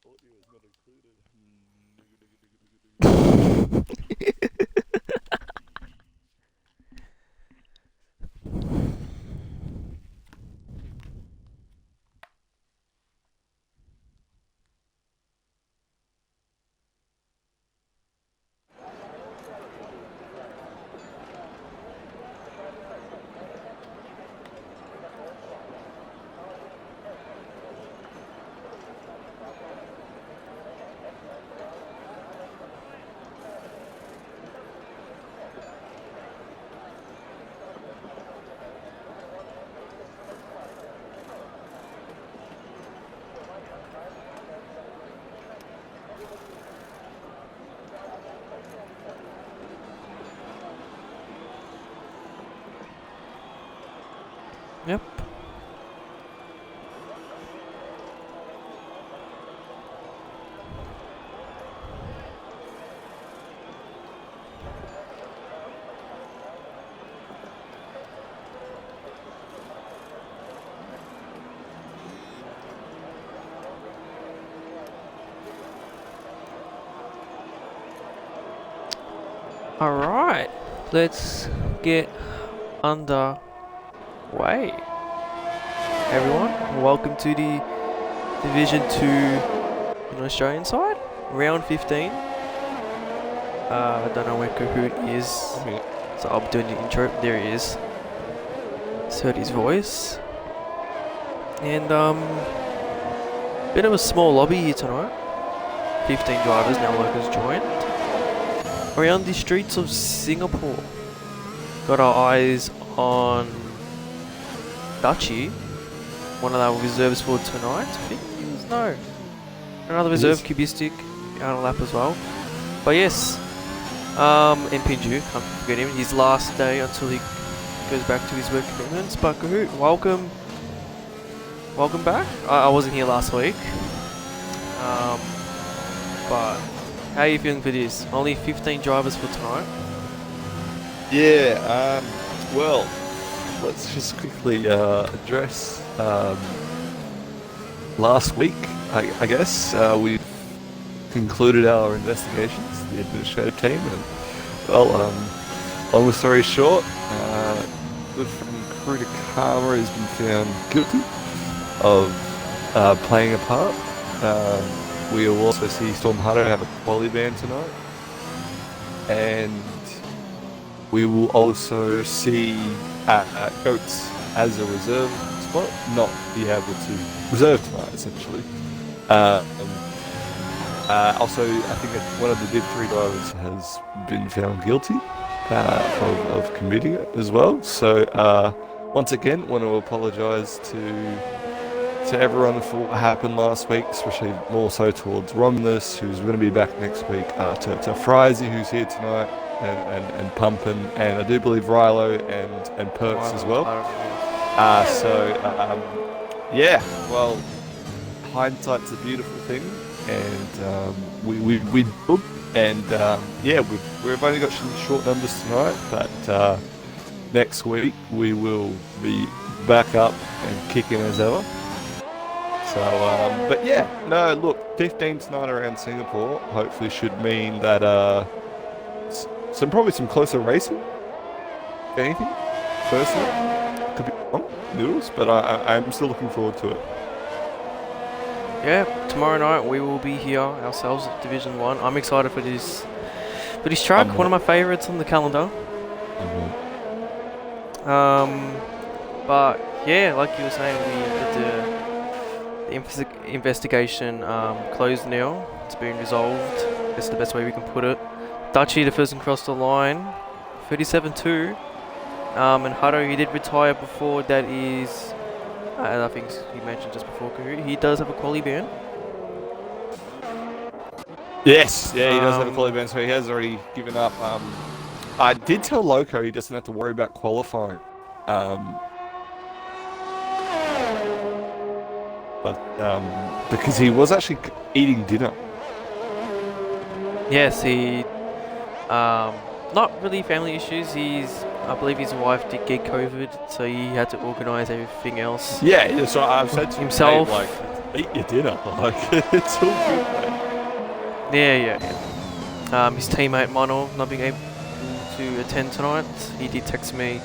Audio is not included. Yep. Alright, let's get underway. Everyone, welcome to the Division 2 in Australian side, round 15. I don't know where Kahoot is, so I'll be doing the intro. There he is. Just heard his voice. And, bit of a small lobby here tonight. 15 drivers, now locals joined. Around the streets of Singapore. Got our eyes on Dutchy, one of our reserves for tonight. I think he was, no. Another reserve, Cubistic, out on lap as well. But yes, and Pinju, can't forget him. His last day until he goes back to his work commitments. But Kahoot, welcome back. I wasn't here last week. But how are you feeling for this? Only 15 drivers for tonight. Yeah, well, let's just quickly address last week, I guess. We concluded our investigations, the administrative team, and, well, long story short, good friend Kruta Karma has been found guilty of playing a part. We will also see Storm Hunter have a quali ban tonight, and we will also see Goats as a reserve spot not be able to reserve tonight, essentially. Also, I think that one of the Div 3 drivers has been found guilty of committing it as well. So, once again, want to apologise to everyone for what happened last week, especially more so towards Romulus, who's going to be back next week, to Frizy, who's here tonight, and Pumpin, and I do believe Rilo and Perks as well. Yeah, well, hindsight's a beautiful thing, and we did, and yeah, we've only got some short numbers tonight, but next week we will be back up and kicking as ever. So, but yeah, no, look, 15 tonight around Singapore hopefully should mean that probably some closer racing, if anything, personally. Could be wrong, noodles, but I'm still looking forward to it. Yeah, tomorrow night we will be here ourselves at Division 1. I'm excited for this track, one of my favourites on the calendar. But yeah, like you were saying, the investigation closed now. It's been resolved. That's the best way we can put it. Dutchy, the person crossed the line, 37-2. And Hutto, he did retire before. That is, and I think he mentioned just before Kahoot, he does have a quali ban. Yes, yeah, he does have a quali ban, so he has already given up. I did tell Loco he doesn't have to worry about qualifying. But because he was actually eating dinner. Yes, he not really family issues. I believe his wife did get COVID, so he had to organise everything else. Yeah, so I've said to himself. him, like, eat your dinner. Like, it's all good, mate. Yeah. His teammate Mono not being able to attend tonight. He did text me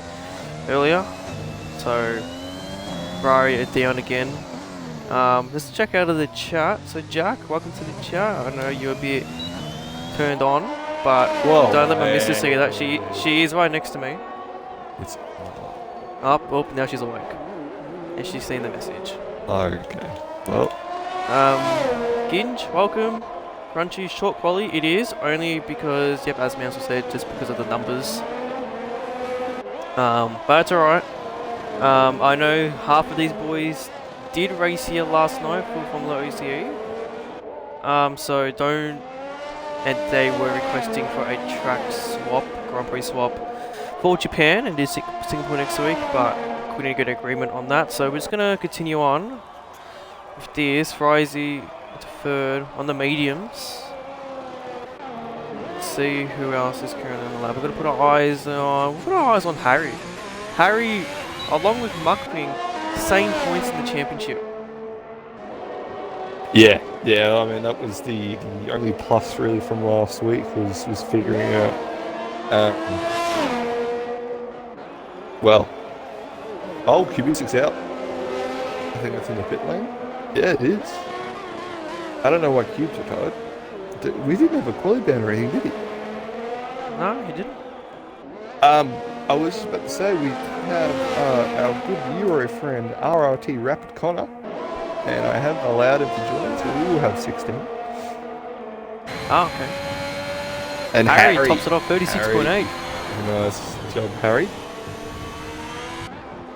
earlier. So Rari are down again. Let's check out of the chat. So Jack, welcome to the chat. I know you're a bit turned on, but Whoa, don't let my missus man. see that. She is right next to me. It's Up, now she's awake. And she's seen the message. okay. Well, Ginge, welcome. Crunchy, short quality. It is only because, yep, as Mouse said, just because of the numbers. But it's alright. I know half of these boys did race here last night for Formula OCE. So don't. And they were requesting for a track swap, Grand Prix swap for Japan and Singapore next week, but couldn't get agreement on that. So we're just gonna continue on with this. Frizy third on the mediums. Let's see who else is currently on the lap. We're gonna put our eyes on Harry. Harry, along with Muckping, same points in the championship. yeah. I mean, that was the only plus really from last week was figuring out. Well, Kubic's out. I think that's in the pit lane. Yeah, it is. I don't know why Cubes are tired. We didn't have a quali ban or anything, did he? No, he didn't. I was just about to say we have our good Euro friend RRT Rapid Connor, and I haven't allowed him to join, so we will have 16. Oh, okay. And Harry tops it off, 36.8. Nice job, Harry.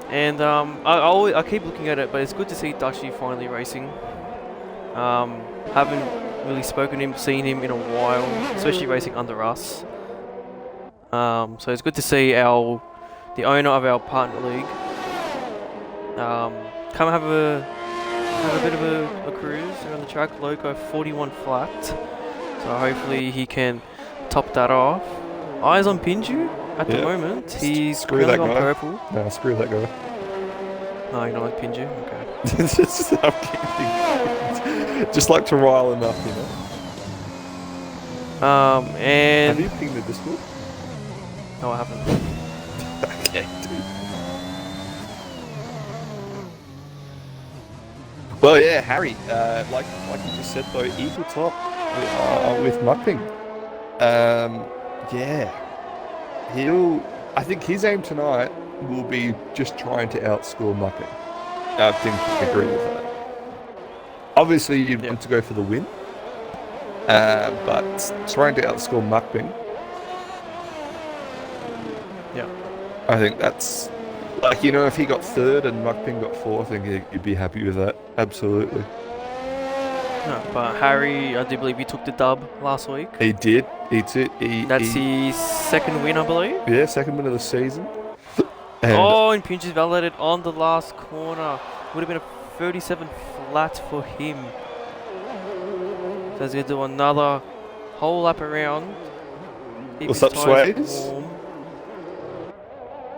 And I keep looking at it, but it's good to see Dashi finally racing. Haven't really seen him in a while, especially racing under us. So it's good to see the owner of our partner league come have a bit of a cruise around the track. Loco 41 flat, so hopefully he can top that off. Eyes on Pinju at the moment. He's screw that on guy. purple. No, screw that guy. No, you don't like Pinju? Okay. I'm kidding. Just like to rile him up, you know. And have you pinged the Discord? no, I haven't. Okay, dude. Well, yeah, Harry. Like you just said though, equal top with Mupping. Yeah, I think his aim tonight will be just trying to outscore Mupping. I think I agree with that. Obviously, you'd want to go for the win, but trying to outscore Mupping. Yeah. I think that's like, you know, if he got third and Muckping got fourth, I think you'd be happy with that. Absolutely. No, but Harry, I do believe he took the dub last week. He did. That's his second win, I believe. Yeah, second win of the season. And Pinch is validated on the last corner. Would have been a 37 flat for him. So he's going to do another whole lap around. What's up, Sways?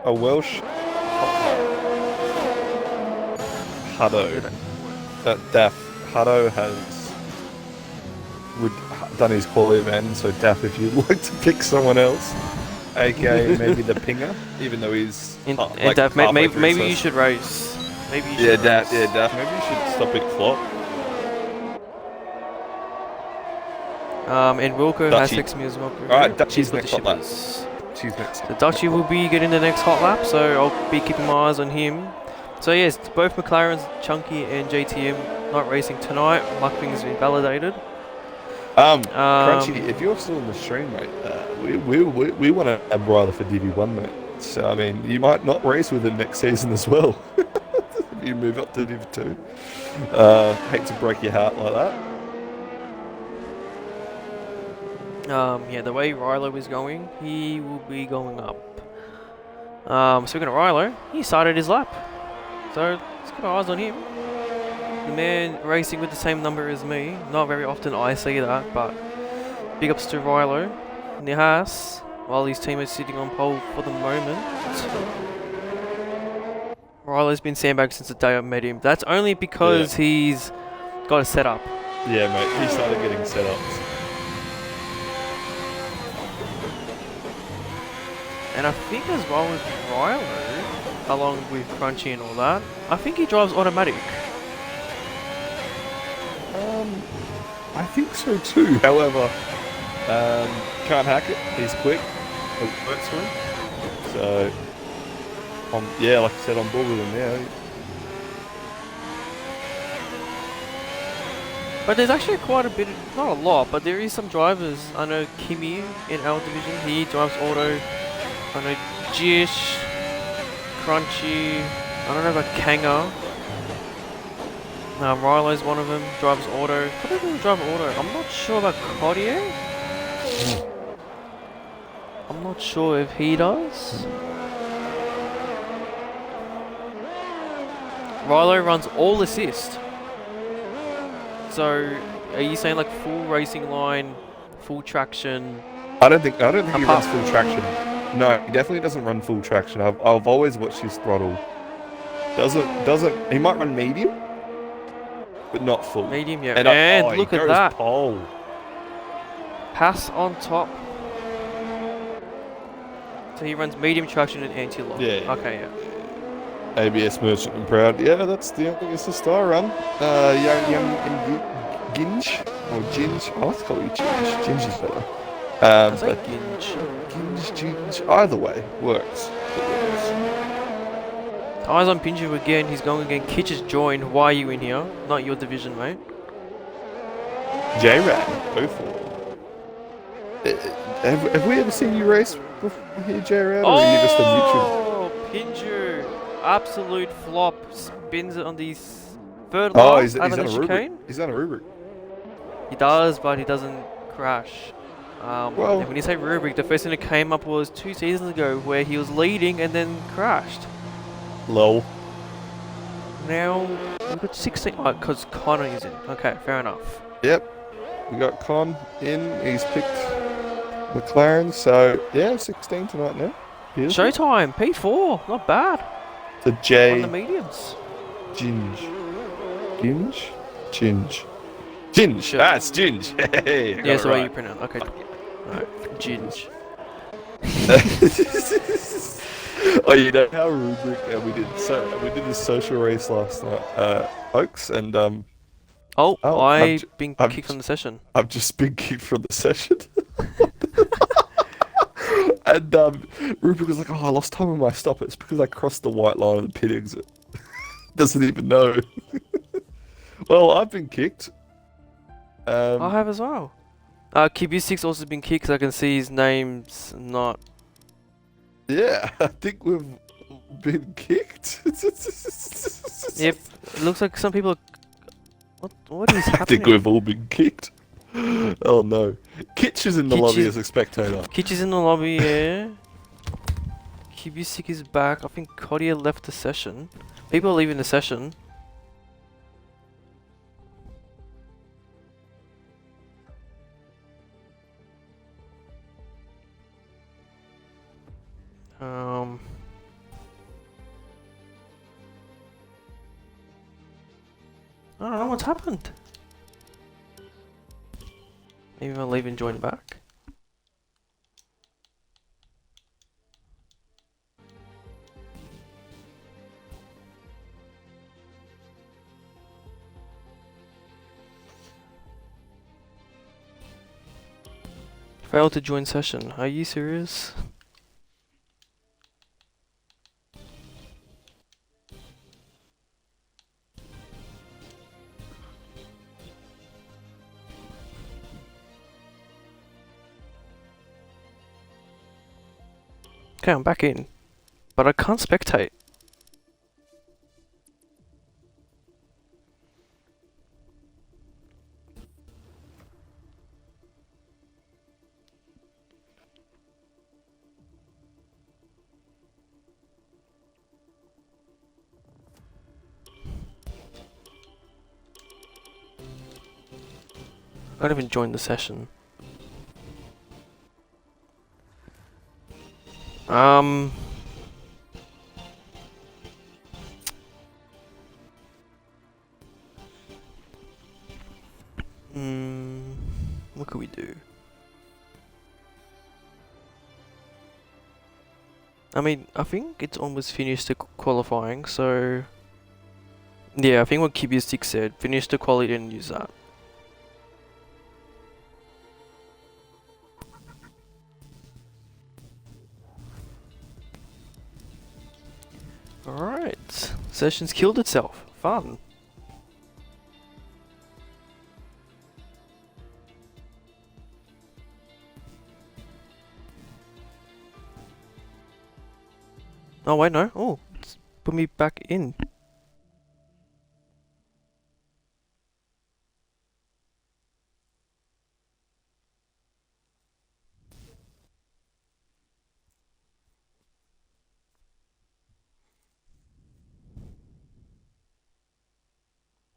A Welsh Hutto. Daff Hutto has done his quality man, so Daff, if you'd like to pick someone else, aka maybe the pinger, even though he's and Daff, maybe you should race. Maybe you should Daff, Daff, maybe you should stop it flop. And Wilco has texted me as well. Alright, Dutchie's next hot lap. She's next. So Dutchie will be getting the next hot lap, so I'll be keeping my eyes on him. So yes, both McLarens, Chunky and JTM, not racing tonight. Muckping has been validated. Crunchy, if you're still in the stream, mate, we want to have Ryder for DV1, mate. So I mean, you might not race with him next season as well. If you move up to Div2. Hate to break your heart like that. Yeah, the way Rilo is going, he will be going up. Speaking of Rilo, he started his lap. So, let's keep our eyes on him. The man racing with the same number as me. Not very often I see that, but big ups to Rilo in the Haas, while his team is sitting on pole for the moment. Rilo's been sandbagged since the day I met him. That's only because he's got it set up. Yeah, mate. He started getting set up. And I think as well with Rilo, along with Crunchy and all that, I think he drives automatic. I think so too. However, can't hack it. He's quick. It works for him. So, yeah, like I said, on board with him now. But there's actually quite a bit, not a lot, but there is some drivers. I know Kimi in our division, he drives auto. I know Jish, Crunchy, I don't know about Kanga. Rilo's one of them, drives auto. A couple of people drive auto. I'm not sure about Cartier. I'm not sure if he does. Rilo runs all assist. So, are you saying like full racing line, full traction? I don't think he runs full traction. No, he definitely doesn't run full traction. I've always watched his throttle. Doesn't he might run medium, but not full. Medium, yeah. And look he at goes that. pole. Pass on top. So he runs medium traction and anti-lock. Yeah. Okay, yeah. ABS Merchant and Proud. Yeah, that's the only assist I run. Young Ginge or Ginge. I like to call you Ginge. Ginge is better. It's like Ginge. Ginge. Either way works. Eyes on Pinju again. He's going again. Kitch has joined. Why are you in here? Not your division, mate. J-Rad. Go for it. Have we ever seen you race before here, J-Rad? Or are you just a neutral? Oh, Pinju. Absolute flop. Spins it on these third Oh, lap he's out on of a the rubric. chicane. He's on a rubric. He does, but he doesn't crash. Well, when you say rubric, the first thing that came up was 2 seasons ago where he was leading and then crashed. lol. Now we've got 16. Oh, because Connor is in. Okay, fair enough. Yep. We got Con in. He's picked McLaren. So, yeah, 16 tonight now. Beautiful. Showtime, P4, not bad. The J. On the mediums. Ginge. Ginge. Sure. Ah, it's Ginge. Hey, I got Yeah, it so right. you pronounce. Okay. Alright, Ginge. Oh, you know how rubric we did this social race last night, folks, and I've been kicked from the session. I've just been kicked from the session. And Rubric was like, "Oh, I lost time on my stop. It's because I crossed the white line of the pit exit." Doesn't even know. Well, I've been kicked. I have as well. QB6 also been kicked because I can see his name's not. Yeah, I think we've been kicked. Yep, it looks like some people. What is happening? I think we've all been kicked. Oh no. Kitch is in the lobby as a spectator. Kitch is in the lobby, yeah. QB6 is back. I think Kodia left the session. People are leaving the session. I don't know what's happened. Maybe I'll leave and join back. Failed to join session. Are you serious? Okay, I'm back in. But I can't spectate. I don't even join the session. What could we do? I mean, I think it's almost finished the qualifying, so yeah, I think what Kibustik said, finish the quality and use that. Alright, session's killed itself. Fun. Oh wait, no. Oh, put me back in.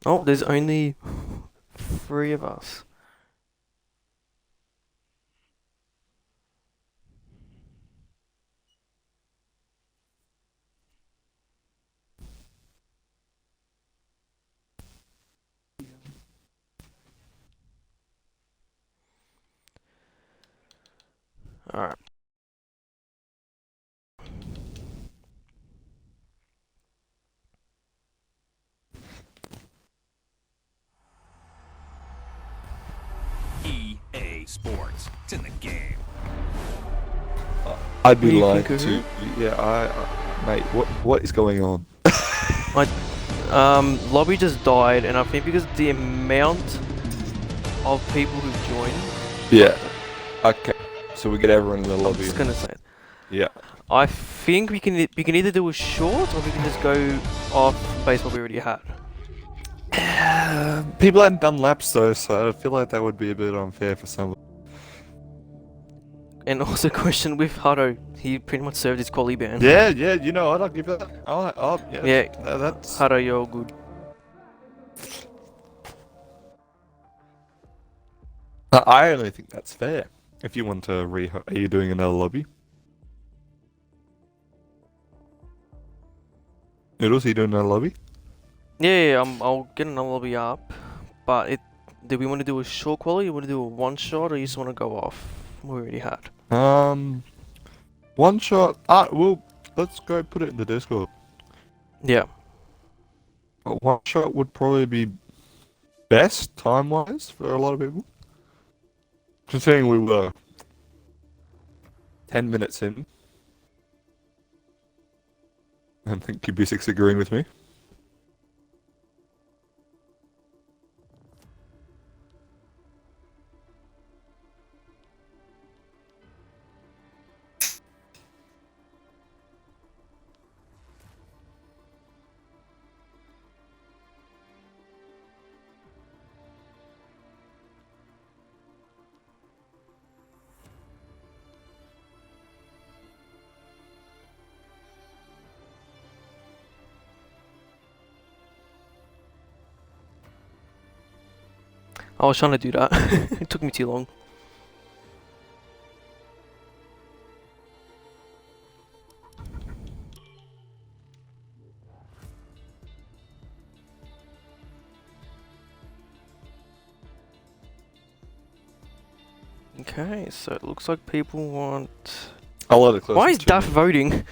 Oh, there's only 3 of us. Alright. EA Sports. It's in the game. I'd be What do you lying think, to. Yeah, mate. What is going on? Lobby just died, and I think because the amount of people who joined. Yeah. Okay. So we get everyone in the I'm lobby. just gonna say it. Yeah. I think we can either do a short or we can just go off base what we already had. People hadn't done laps though, so I feel like that would be a bit unfair for some. And also question with Hado, he pretty much served his quali ban. Yeah, you know what? I'll give that. Yeah. Yeah. That's. Hado, you're good. I only think that's fair. If you want to are you doing another lobby? Noodles, are you doing another lobby? Yeah, I'll get another lobby up, but do we want to do a short quali? You want to do a one shot, or you just want to go off what we already had? One shot. Well, let's go put it in the Discord. Yeah. One shot would probably be best time-wise for a lot of people. Considering we were 10 minutes in. I think QB6 agreeing with me. I was trying to do that. It took me too long. Okay, so it looks like people want. I'll let it close. Why is Duff voting?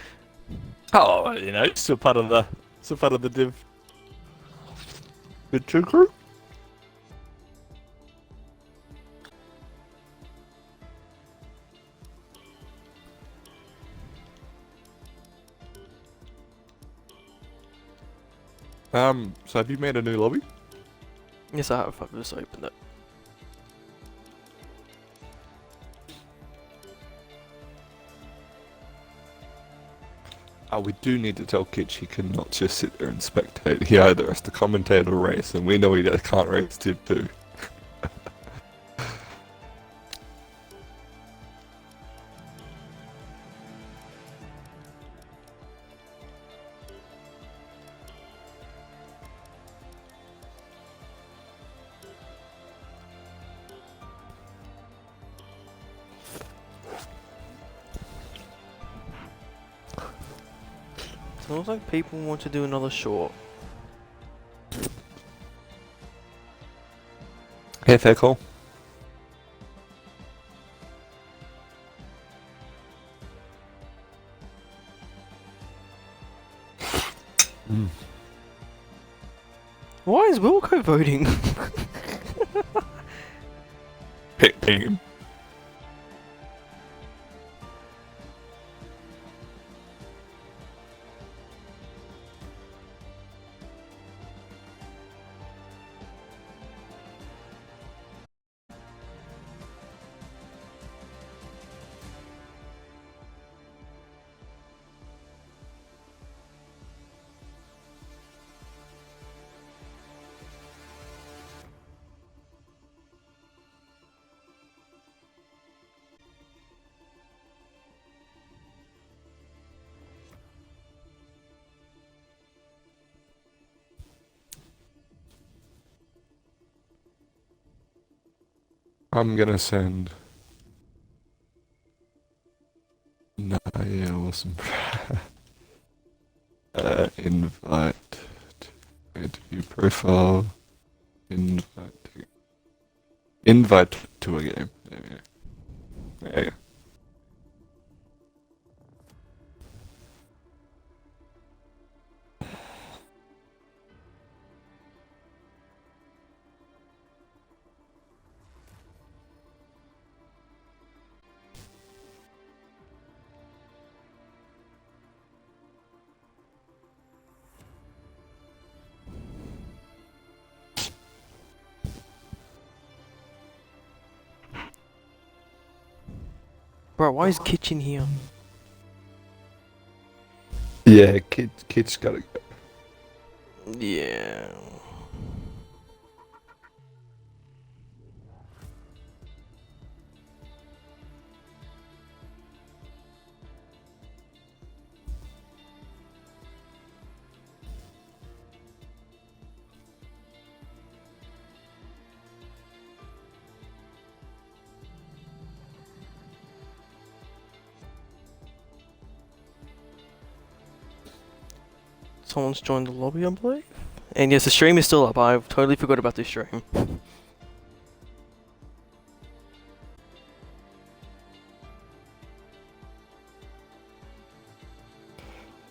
Oh, you know, still part of the div. The two crew. So have you made a new lobby? Yes, I have. I've just opened it. We do need to tell Kitch he cannot just sit there and spectate. He either has to commentate or race, and we know he can't race Div 2. So it looks like people want to do another short. Yeah, fair call. Why is Wilco voting? Pick team. I'm gonna send. No, yeah, awesome. Invite to interview profile. Invite to a game. There we go. There you go. Bro, why is Kitchen here? Yeah, kid's gotta go. Yeah. Someone's joined the lobby, I believe. And yes, the stream is still up. I've totally forgot about this stream.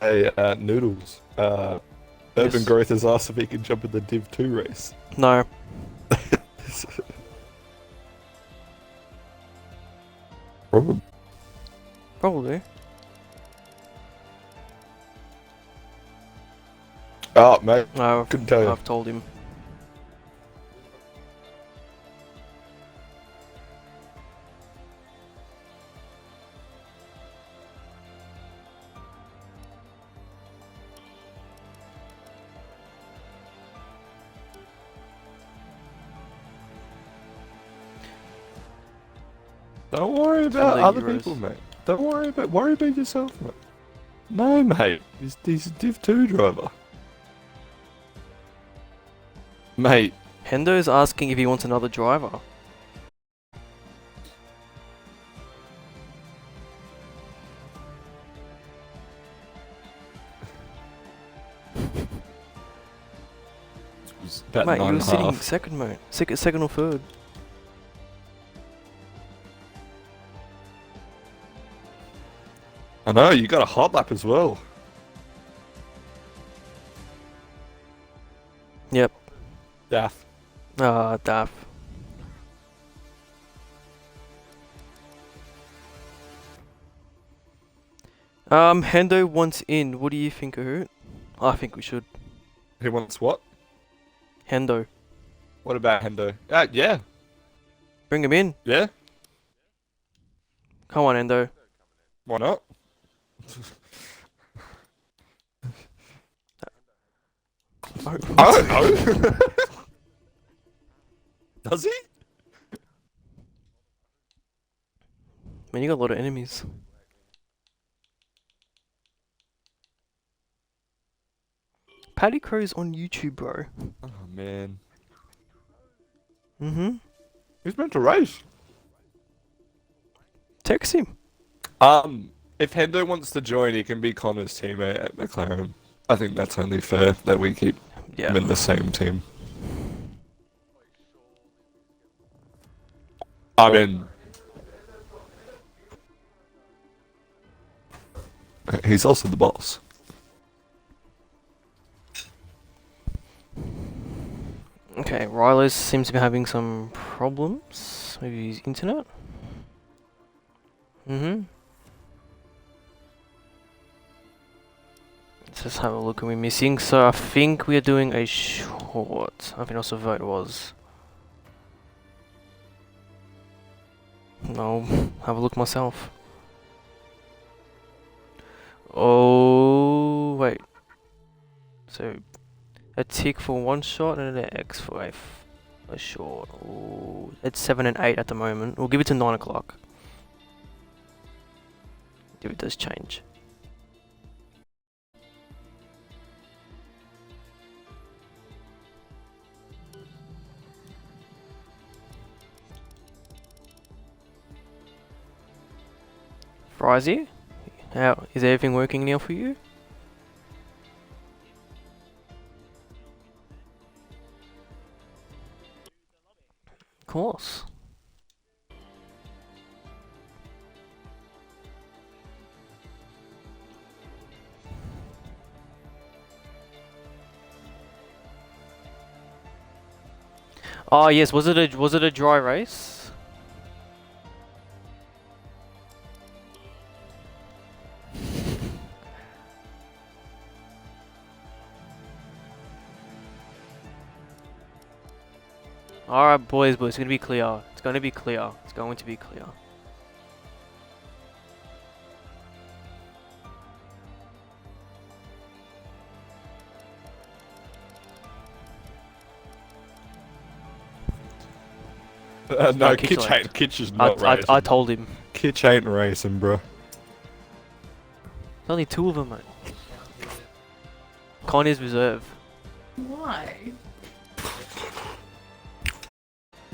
Hey, Noodles. Urban Yes. Growth has asked if he can jump in the Div 2 race. No. Probably. Probably. Oh, mate. No, Couldn't tell you. I've told him. Don't worry about the other Euros. people, mate. Don't worry about yourself, mate. No, mate. He's a Div 2 driver. Mate. Hendo's asking if he wants another driver. It's about Mate, you 9 were and a sitting half. second, mate. Second or third. I know, you got a hot lap as well. Yep. Daff. Ah, daff. Hendo wants in. What do you think, Ahoot? I think we should. Who wants what? Hendo. What about Hendo? Yeah. Bring him in. Yeah? Come on, Hendo. Why not? I don't know. Does he? Man, you got a lot of enemies. Paddy Crow's on YouTube, bro. Oh, man. Mm-hmm. Who's meant to race? Text him. If Hendo wants to join, he can be Connor's teammate at McLaren. I think that's only fair that we keep Yeah. him in the same team. I mean, he's also the boss. Okay, Rylos seems to be having some problems with his internet. Let's just have a look at we're missing. So I think we are doing a short. I think that's what vote was. No, have a look myself. Oh, wait. So, a tick for one shot and an X for a short. Ooh, it's 7 and 8 at the moment. We'll give it to 9 o'clock. If it does change. Frizy, how is everything working now for you? Of course. Oh yes, was it a dry race? Alright boys, it's gonna be clear. It's going to be clear. It's going to be clear. No, Kitch is not racing. I told him. Kitch ain't racing, bro. There's only 2 of them, mate. Connor's reserve. Why?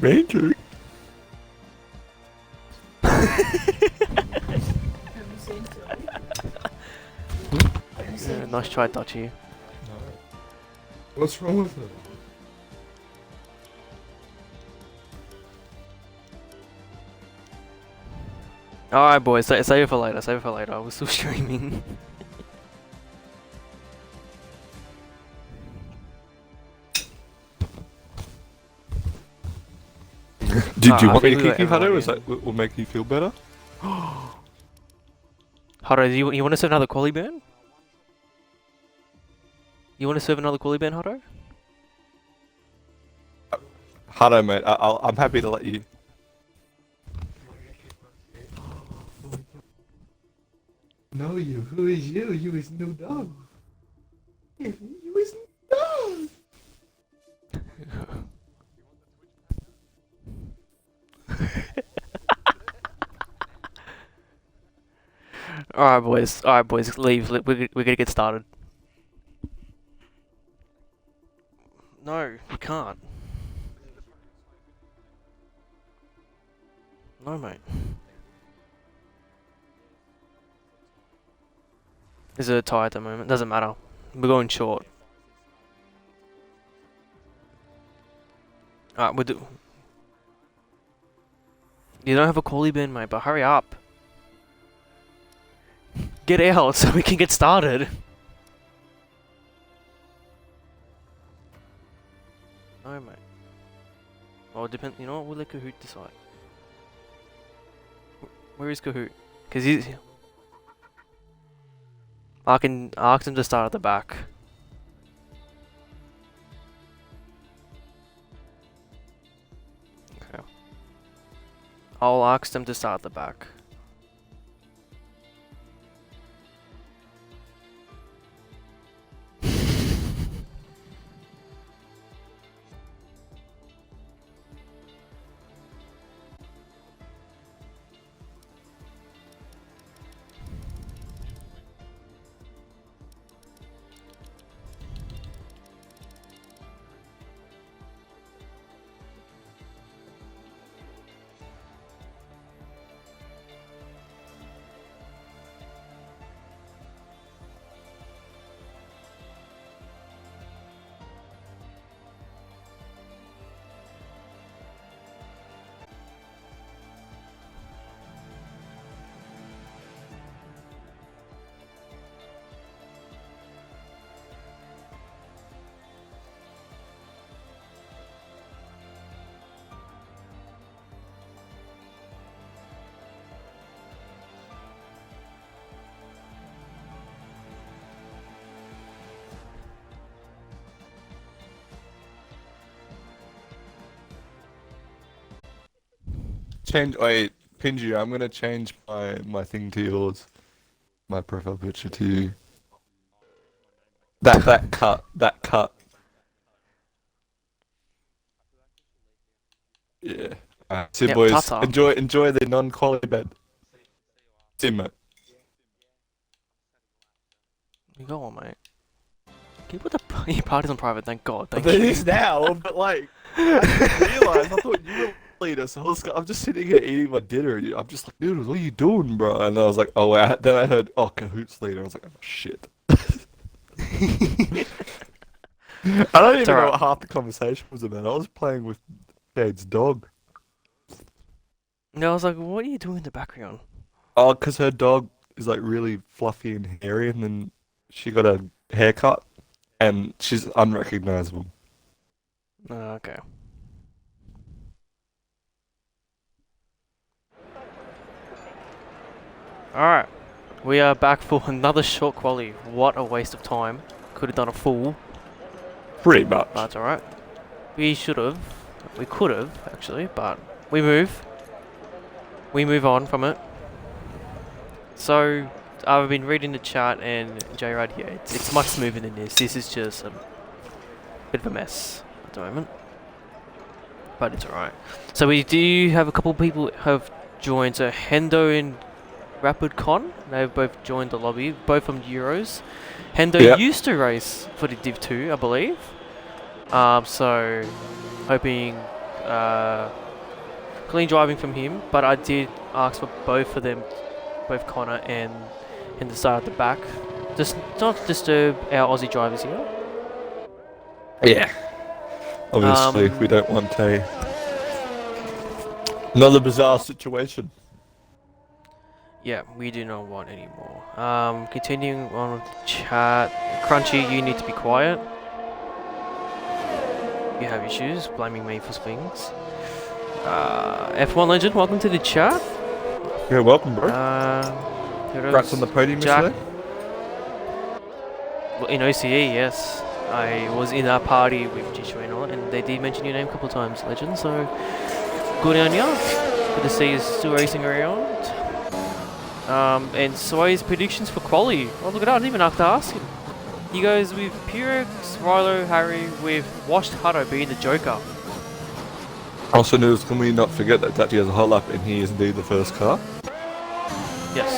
Me too. Yeah, nice try, Dutchy. What's wrong with it? Alright boys, save it for later, save it for later. We're still streaming. Did you I want me to think we kick you, got Hado? everyone Is that will make you feel better? Hado, you want to serve another quali burn? You want to serve another quali burn, Hado? Hado, mate, I'm happy to let you. No, you. Who is you? You is no dog. You is no dog. Alright boys, leave. We're gonna get started. No, you can't. No, mate. Is it a tie at the moment? Doesn't matter. We're going short. Alright, we'll do. You don't have a quali burn, mate, but hurry up. Get out so we can get started. No, mate. Well, depend. You know what? We'll let Kahoot decide. Where is Kahoot? Cause he's. I can ask him to start at the back. Okay. I'll ask them to start at the back. change. Wait, Pinju, I'm gonna change my thing to yours. My profile picture to you. That cut. Yeah. So Yep, boys, ta-ta. enjoy the non-quality bed. See you, mate. You go on, mate. Can you put your parties on private? Thank God. Thank It you. is now, but like, I didn't realize. I thought you were the leader, so I'm just sitting here eating my dinner, and I'm just like, dude, what are you doing, bro? And I was like, oh, then I heard, oh, Cahoot's leader. I was like, oh shit. I don't even know alright. what half the conversation was about. I was playing with Jade's dog. No, I was like, what are you doing in the background? Oh, because her dog is like really fluffy and hairy, and then she got a haircut, and she's unrecognizable. Okay. Alright. We are back for another short quali. What a waste of time. Could have done a full. Pretty much. But it's alright. We should have. We could have, actually, but we move. We move on from it. So, I've been reading the chat, and J-Rad, yeah, it's much smoother than this. This is just a bit of a mess at the moment. But it's alright. So we do have a couple of people have joined. So Hendo and Rapid Con, they've both joined the lobby, both from Euros. Hendo used to race for the Div 2, I believe. So hoping clean driving from him, but I did ask for both of them, both Connor and the side at the back, just not to disturb our Aussie drivers here. Yeah. Obviously, we don't want another bizarre situation. Yeah, we do not want any more. Continuing on with the chat. Crunchy, you need to be quiet. You have issues, blaming me for things. F1 Legend, welcome to the chat. Yeah, welcome, bro. Congrats on the podium Jack. yesterday. Well, in OCE, yes. I was in that party with Jishu and all, and they did mention your name a couple of times, Legend, so good on ya. Good to see you still racing around. And Sway's predictions for quali. Oh, look at that, I didn't even have to ask him. He goes with Purex, Rilo, Harry, with Washed Hutto being the Joker. Also news, can we not forget that Tachi has a hot lap and he is indeed the first car? Yes.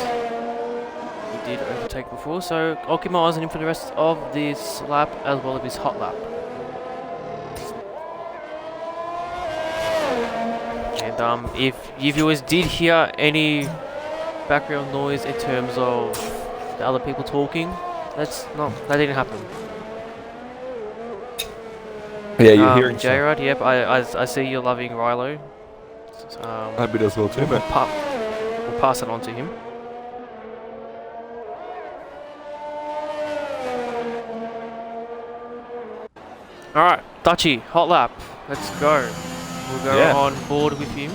He did overtake before, so I'll keep my eyes on him for the rest of this lap as well as his hot lap. And if you viewers did hear any background noise in terms of the other people talking, that didn't happen. Yeah, you're hearing J-Rod, yep, I see you're loving Rilo. I hope he does well too, we'll mate. pass it on to him. Alright, Dutchy, hot lap. Let's go. We'll go on board with him.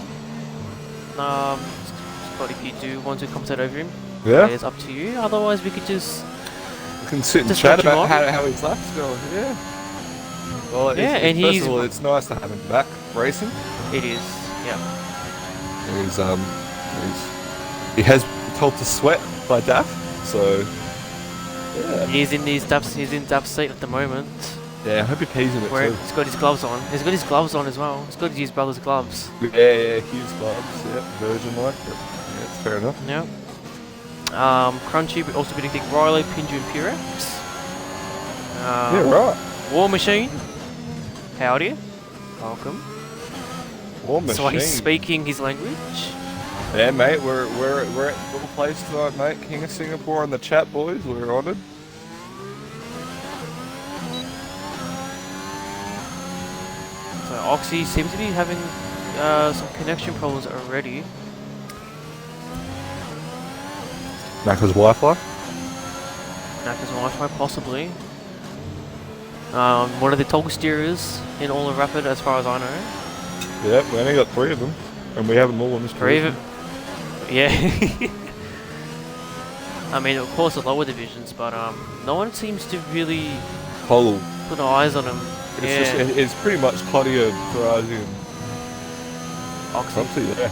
Scott, if you do want to commentate over him, it's up to you. Otherwise, we could just... We can sit and chat about how his lap's going, yeah. Well, first of all, it's nice to have him back racing. It is, yeah. He has been told to sweat by Daff, so... Yeah. He's in Daff's seat at the moment. Yeah, I hope he pees in it too. He's got his gloves on. He's got his gloves on as well. He's got his brother's gloves. Yeah, Hughes gloves, virgin-like, but yeah, it's fair enough. Yeah. Crunchy, but also predicting Rilo, Pinju, and Purex. Yeah, right. War Machine. Howdy. Welcome. War Machine. So he's speaking his language. Yeah, mate, we're at a little place tonight, mate. King of Singapore in the chat, boys. We're honoured. So Oxy seems to be having some connection problems already. Macca's Wi-Fi? Macca's Wi-Fi, possibly. One of the toggle steerers in all of Rapid, as far as I know. Yep, we only got 3 of them, and we have them all on this division. Yeah. I mean, of course, the lower divisions, but no one seems to really put eyes on them. It's pretty much Claudio, Ferrazzi, and Oxy. yeah.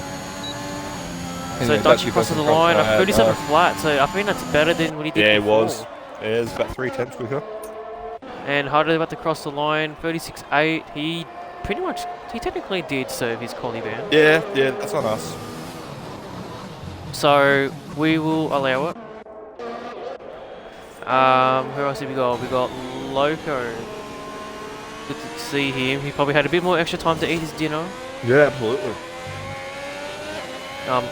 So Yeah, Dutchy Dutchy crosses the goes in line, front, a 37 flat, so I think that's better than what he did Yeah, it before. was. Yeah, it was about 3 tenths quicker. And Harder about to cross the line, 36.8. He technically did serve his quality ban. Yeah, that's on us. So we will allow it. Who else did we got? We got Loco. Good to see him. He probably had a bit more extra time to eat his dinner. Yeah, absolutely.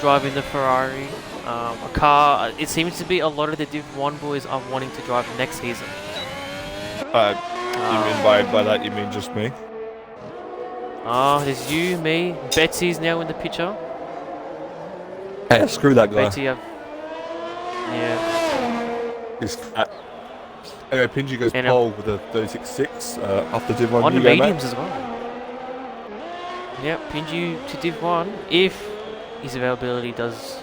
Driving the Ferrari. A car. It seems to be a lot of the Div 1 boys are wanting to drive next season. You mean by that you mean just me? There's you, me, Betsy's now in the picture. Hey, screw that guy. Betsy, yeah. He's fat. Anyway, Pingy goes And, pole with a 36.6 off the Div 1. On the You go, mate. mediums as well. Yep, Pinju to Div 1 if his availability does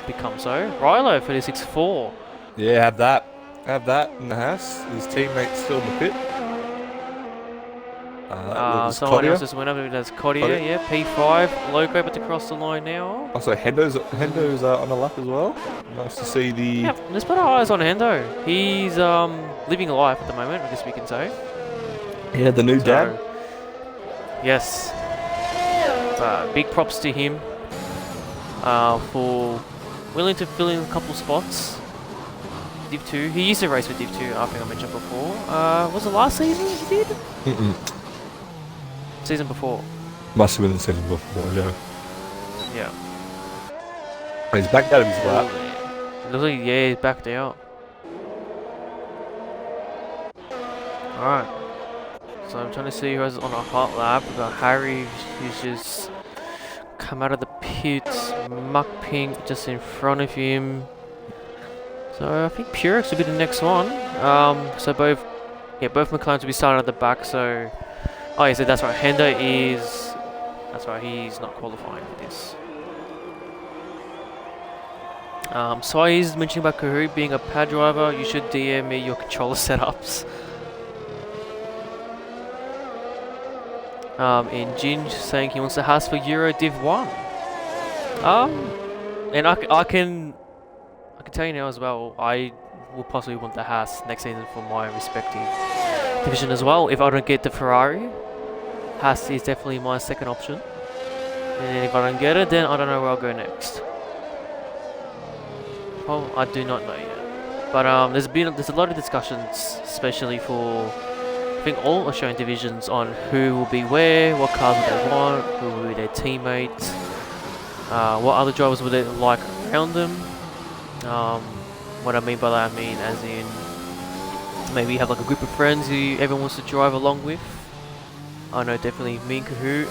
become so. Rilo 36.4. Yeah, have that. Have that in the house. His teammate's still in the pit. Someone else just went over. That's Kodia, yeah. P5. Loco about to cross the line now. Also, Hendo's on the lap as well. Nice to see the. Yep, let's put our eyes on Hendo. He's living life at the moment, I guess we can say. Yeah, the new dad. Yes. Big props to him for willing to fill in a couple spots. Div 2. He used to race with Div 2, I think I mentioned before. Was it last season he did? Season before. Must have been the season before, yeah. Yeah. He's back out of his lap. Looks like, yeah, he's backed out. Alright. So I'm trying to see who has on a hot lap. We've got Harry, who's just come out of the pits. Muck Pink just in front of him. So I think Purex will be the next one. So both McLarens will be starting at the back. So, oh yeah, so that's right. Hendo is, that's right. He's not qualifying for this. So he's mentioning about Kahoot being a pad driver. You should DM me your controller setups. And Ginge saying he wants the house for Euro Div 1. And I can tell you now as well, I will possibly want the Haas next season for my respective division as well. If I don't get the Ferrari, Haas is definitely my second option. And then if I don't get it, then I don't know where I'll go next. Well, I do not know yet. But there's a lot of discussions, especially for I think all Australian divisions, on who will be where, what cars will they want, who will be their teammates, what other drivers would they like around them. What I mean by that, I mean as in maybe you have like a group of friends who everyone wants to drive along with. I know definitely me and Kahoot.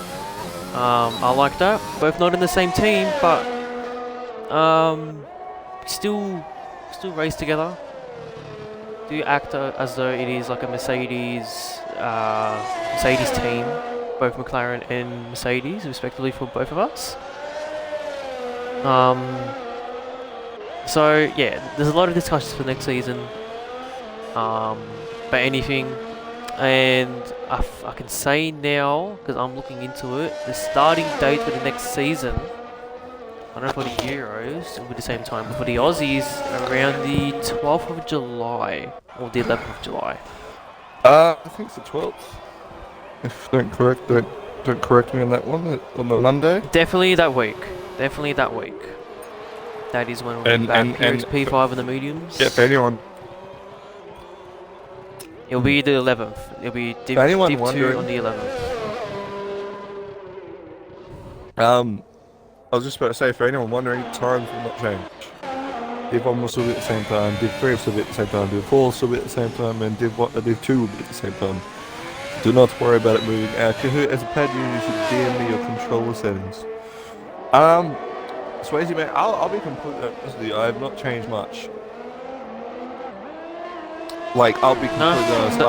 I like that. Both not in the same team, but still race together. Do act as though it is like a Mercedes team, both McLaren and Mercedes, respectively, for both of us. So yeah, there's a lot of discussions for next season, about anything, and I can say now, because I'm looking into it, the starting date for the next season, I don't know for the Euros, it'll be the same time, but for the Aussies, around the 12th of July, or the 11th of July. I think it's the 12th. If don't correct me on that one, on the Monday. Definitely that week. That is when we'll be back. Here it's P5 in the mediums. Yeah, for anyone. It'll be the 11th. It'll be Div 2 on the 11th. I was just about to say, for anyone wondering, times will not change. Div 1 will still be at the same time, Div 3 will still be at the same time, Div 4 will still be at the same time, and Div 2 will be at the same time. Do not worry about it moving. Kahoot, as a pad user, you should DM me your controller settings. Swayze, mate, I'll be completely honest with you, I have not changed much. Like, I'll be completely honest,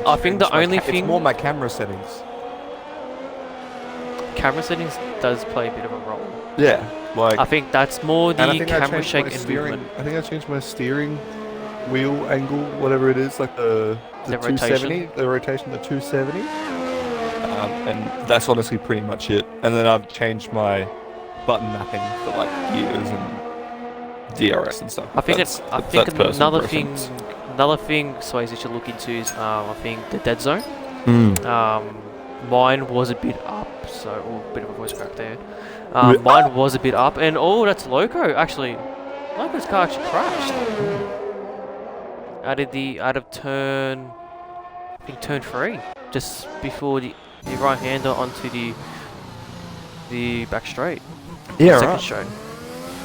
I think the only thing... It's more my camera settings. Camera settings does play a bit of a role. Yeah, like... I think that's more the camera shake and movement. I think I changed my steering wheel angle, whatever it is, like the 270, the rotation, the 270. And that's honestly pretty much it. And then I've changed my button mapping for like gears and DRS and stuff. I think That's personal another preference. thing Swayze should look into is I think the dead zone. Mm. Mine was a bit up, so a bit of a voice crack there. Mine was a bit up, and that's Loco actually. Loco's car actually crashed. Out of turn, I think turn 3, just before the right hander onto the back straight. Yeah, second right. straight.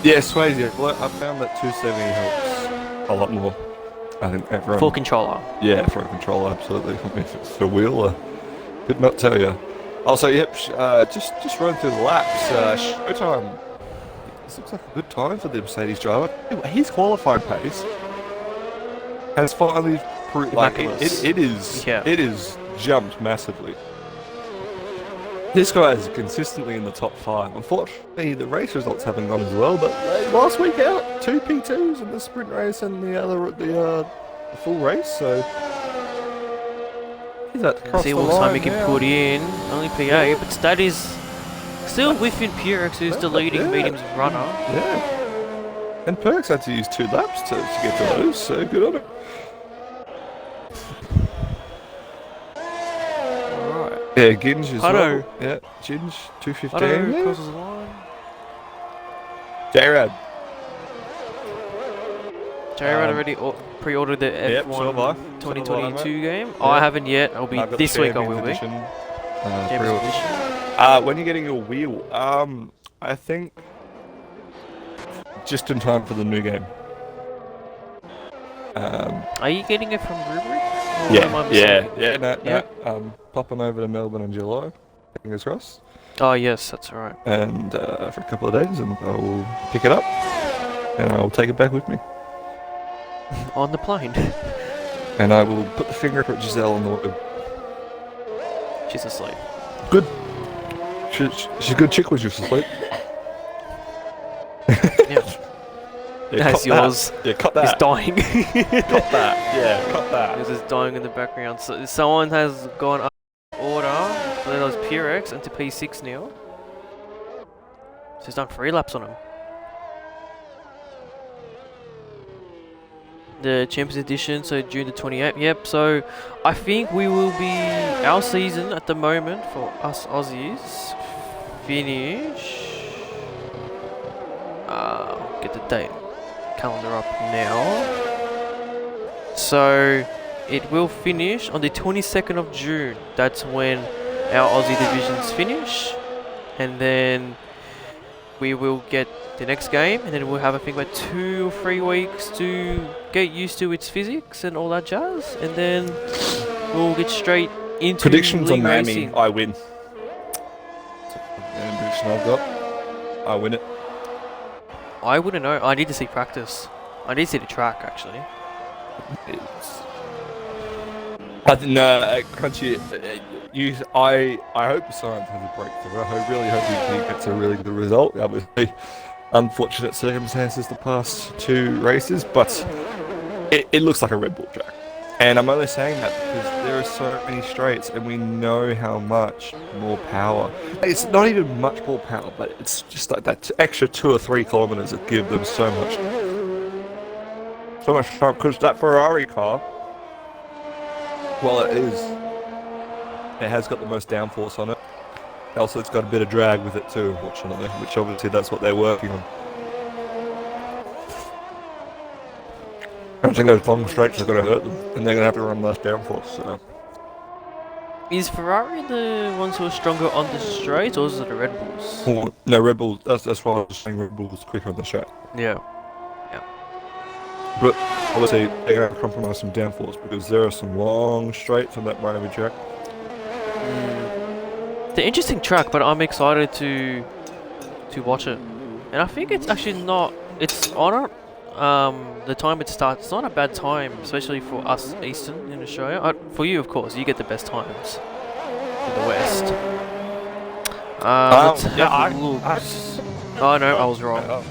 Yeah, Swayze. Well, I found that 270 helps a lot more. I think everyone. Full controller. Yeah, for a controller, absolutely. If it's the wheel, could not tell you. Also, yep, just run through the laps. Showtime. This looks like a good time for the Mercedes driver. His qualifying pace has finally proved like it is jumped massively. This guy is consistently in the top 5. Unfortunately, the race results haven't gone as well. But last week out, 2 P2s in the sprint race and the full race. So he's at the cross See the what line time he can now. put in. Only P8, but that is still within Purex, who's the leading mediums runner. Yeah. And Perks had to use 2 laps to get to those. So good on him. Alright. Yeah, Ginge as Hutto. well. Yeah, Ginge, 215. Hutto Yeah. crosses the line. J-Rad. J-Rad already pre-ordered the Yep, F1 so have I. 2022 game. Yeah. I haven't yet. I'll be I've got this the week. I will Champions be. Edition, Champions pre-order. Edition. When you're getting your wheel, I think just in time for the new game. Are you getting it from Rubric? Or am I mistaken? No. Popping over to Melbourne in July, fingers crossed, Oh yes, that's right. and for a couple of days, and I will pick it up, and I will take it back with me, On the plane. and I will put the fingerprint Giselle on the web. She's asleep. Good. She's a good chick when she's asleep. Yeah. Yeah, As cut yours that. Yeah, cut is that. dying. Cut that. Yeah, cut that. Yours is dying in the background. So someone has gone up order. So that was Purex into P6 now. So he's done 3 laps on him. The Champions Edition, so June the 28th. Yep, so I think we will be, our season at the moment for us Aussies, finish, get the date, calendar up now. So it will finish on the 22nd of June. That's when our Aussie divisions finish. And then we will get the next game, and then we'll have I think about 2 or 3 weeks to get used to its physics and all that jazz, and then we'll get straight into Predictions on league Miami, racing. I win. And prediction I've got, I win it. I wouldn't know. I need to see practice. I need to see the track actually. Crunchy. I hope science has a breakthrough. I really hope he gets a really good result. Obviously, unfortunate circumstances the past 2 races, but it looks like a Red Bull track. And I'm only saying that because there are so many straights, and we know how much more power. It's not even much more power, but it's just like that extra 2 or 3 kilometers that give them so much time. Because that Ferrari car, well, it has got the most downforce on it. Also, it's got a bit of drag with it too, unfortunately, which obviously that's what they're working on. I think those long straights are going to hurt them, and they're going to have to run less downforce. So. Is Ferrari the ones who are stronger on the straight, or is it the Red Bulls? Oh, no, Red Bull. That's why I was saying Red Bull was quicker on the straight. Yeah. But obviously, they're going to compromise some downforce because there are some long straights on that Miami track. The interesting track, but I'm excited to watch it. And I think it's actually not. It's on the time it starts. It's not a bad time, especially for us Eastern in Australia. For you, of course, you get the best times in the West. Let's have a look. Oh no, I was wrong.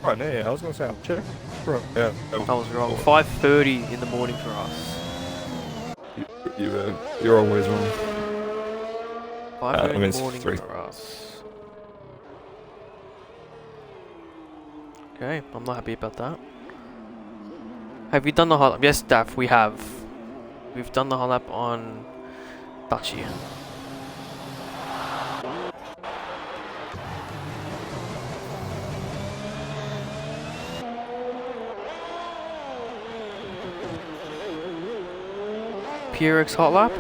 Right now, yeah, I was going to say, I'll check. Right, yeah. I was wrong. 5:30 in the morning for us. You're always wrong. 5:30 in the it's morning 3. for us. Okay, I'm not happy about that. Have you done the hot lap? Yes, Daff, we have. We've done the hot lap on Dachi. PRX hot lap.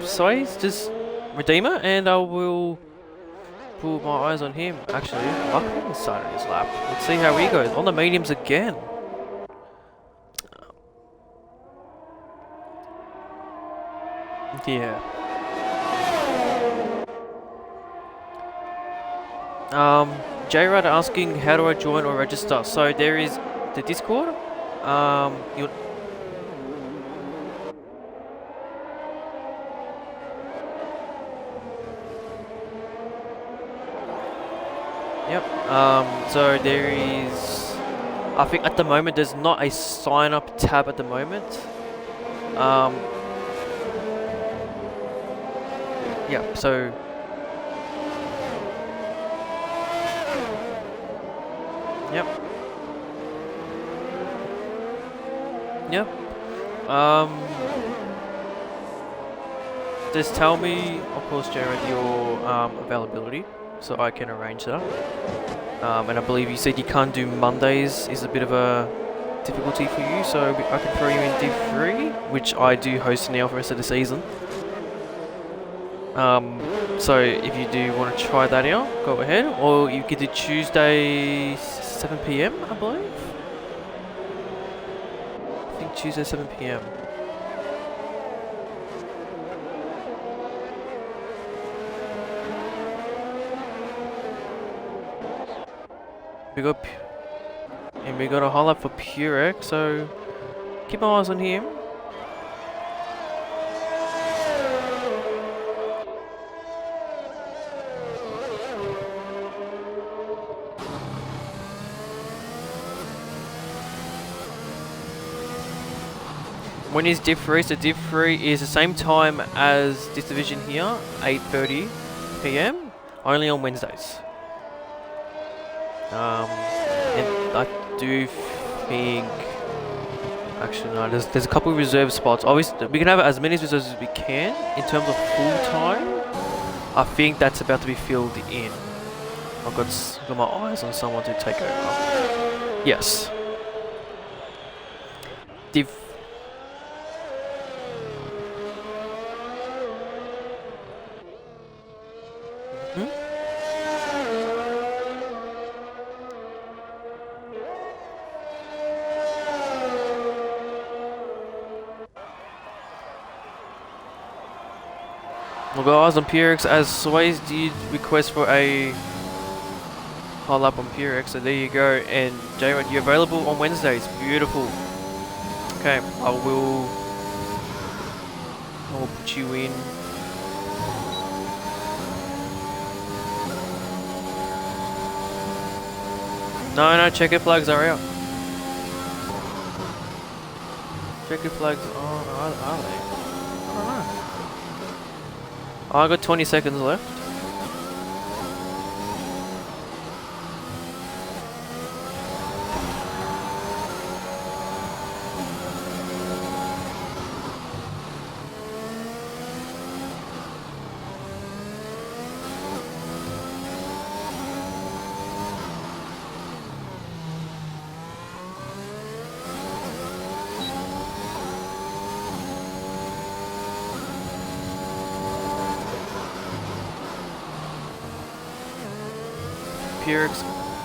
So he's just Redeemer, and I will put my eyes on him. Actually, Luckman started his lap. Let's see how he goes on the mediums again. Yeah. J-Rod asking how do I join or register? So there is the Discord. You'll Yep. So there is, I think at the moment there's not a sign up tab at the moment. Yeah, so Yep. Yep. Just tell me, of course, Jared, your availability, so I can arrange that. And I believe you said you can't do Mondays is a bit of a difficulty for you, so I can throw you in Div 3, which I do host now for the rest of the season. So if you do want to try that out, go ahead. Or you could do Tuesday 7 PM, I believe. I think Tuesday 7 PM. We got a highlight for Purex, so keep my eyes on him. When is Div 3? So Div 3 is the same time as this division here, 8:30 PM, only on Wednesdays. And I do think, actually no, there's a couple of reserve spots. Obviously, we can have as many reserves as we can. In terms of full time, I think that's about to be filled in. I've got my eyes on someone to take over. Yes. Div. Well, guys, on Purex, as Sways did request for a hot lap on Purex, so there you go. And J-Rod, you're available on Wednesdays. Beautiful. Okay, I will put you in. No, checker flags are out. Checker flags are they? I don't know. I got 20 seconds left.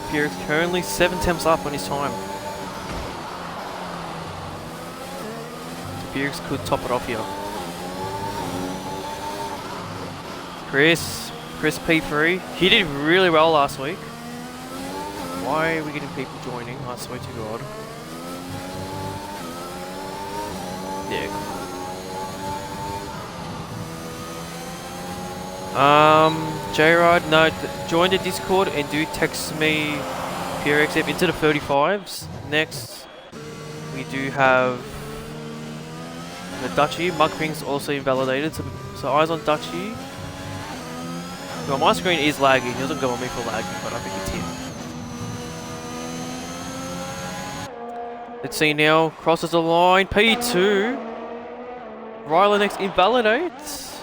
Purex currently 7 temps up on his time. Purex could top it off here. Chris P3, he did really well last week. Why are we getting people joining? I swear to God. Yeah. J-Rod, no, join the Discord and do text me PRXF into the 35s. Next, we do have the Dutchie. Mugping's also invalidated, so eyes on Dutchie. Well, my screen is lagging. It doesn't go on me for lagging, but I think it's him. Let's see now. Crosses the line. P2. Ryler next invalidates.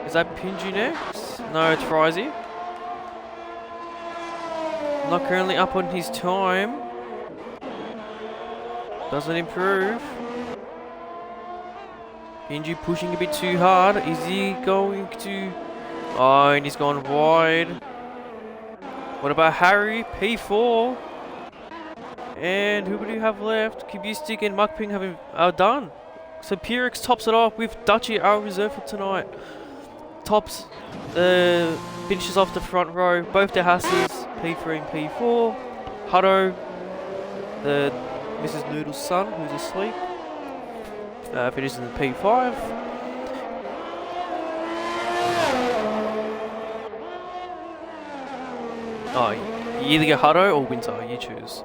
Is that Pinju next? No, it's Frizy. Not currently up on his time. Doesn't improve. Pinju pushing a bit too hard. Is he going to... Oh, and he's gone wide. What about Harry? P4. And who do we have left? Kibustik and Mukping are done. So Pyrex tops it off with Dutchy, our reserve for tonight. Tops, finishes off the front row. Both their Hasses, P3 and P4. Hutto, the Mrs. Noodle's son, who's asleep, finishes in the P5. Oh, you either get Hutto or Winter, you choose.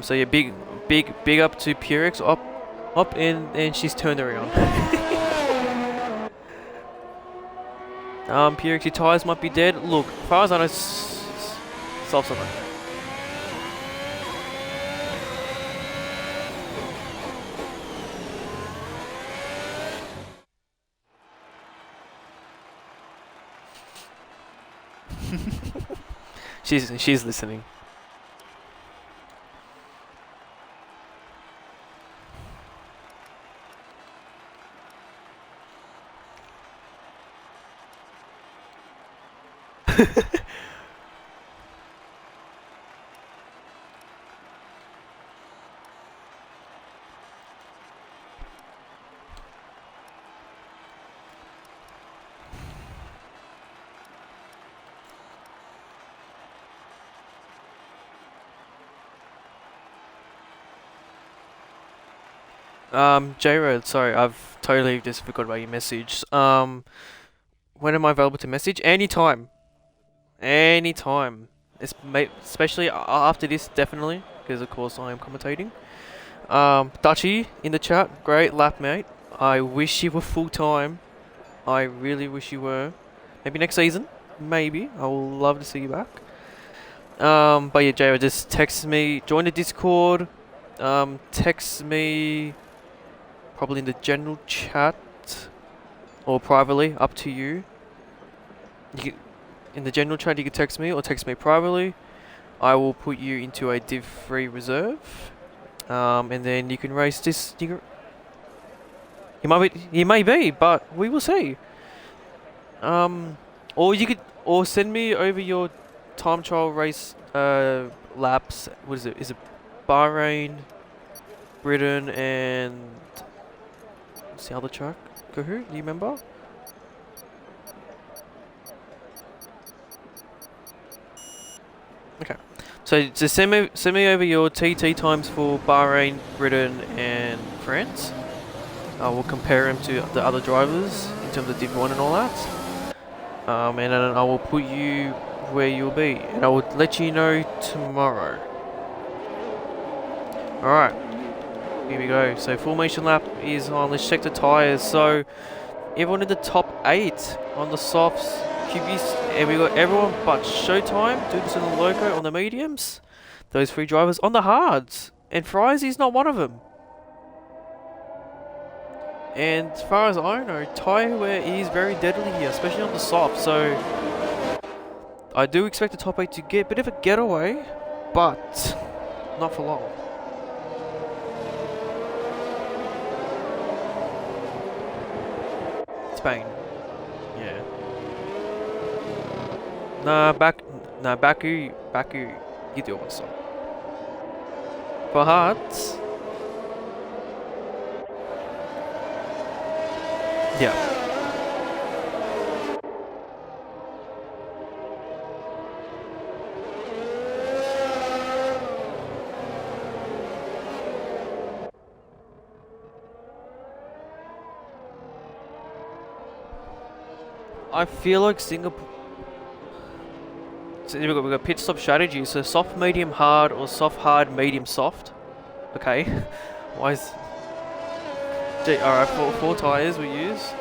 So yeah, big up to Pyrex, up and she's turned around. Pyrex, your tires might be dead. Look, as far as I know, solve something. She's listening. J-Road, sorry, I've totally just forgot about your message. When am I available to message? Anytime. Anytime. Especially after this, definitely, because of course I am commentating. Dutchy in the chat, great lap, mate. I wish you were full time. I really wish you were. Maybe next season. Maybe. I will love to see you back. But yeah, J-Road, just text me, join the Discord. Text me. Probably in the general chat or privately, up to you. In the general chat, you can text me or text me privately. I will put you into a Div 3 reserve, and then you can race this. You may be, but we will see. Or you could, or send me over your time trial race laps. What is it? Is it Bahrain, Britain, and what's the other track? Kahoot, do you remember? Okay, so just send me over your TT times for Bahrain, Britain, and France. I will compare them to the other drivers in terms of Div 1 and all that. And then I will put you where you'll be, and I will let you know tomorrow. Alright, here we go. So formation lap is on. Let's check the tyres. So everyone in the top 8 on the softs, QBs, and we got everyone but Showtime, Dukes and the Loco on the mediums. Those 3 drivers on the hards, and Fryzy's not one of them. And as far as I know, tyre wear is very deadly here, especially on the soft. So I do expect the top 8 to get a bit of a getaway, but not for long. Spain. Yeah. Baku, you do one song. For hearts. Yeah. I feel like Singapore. So we've got pit stop strategy. So soft, medium, hard, or soft, hard, medium, soft. Okay. Why is? Alright, four tires we use.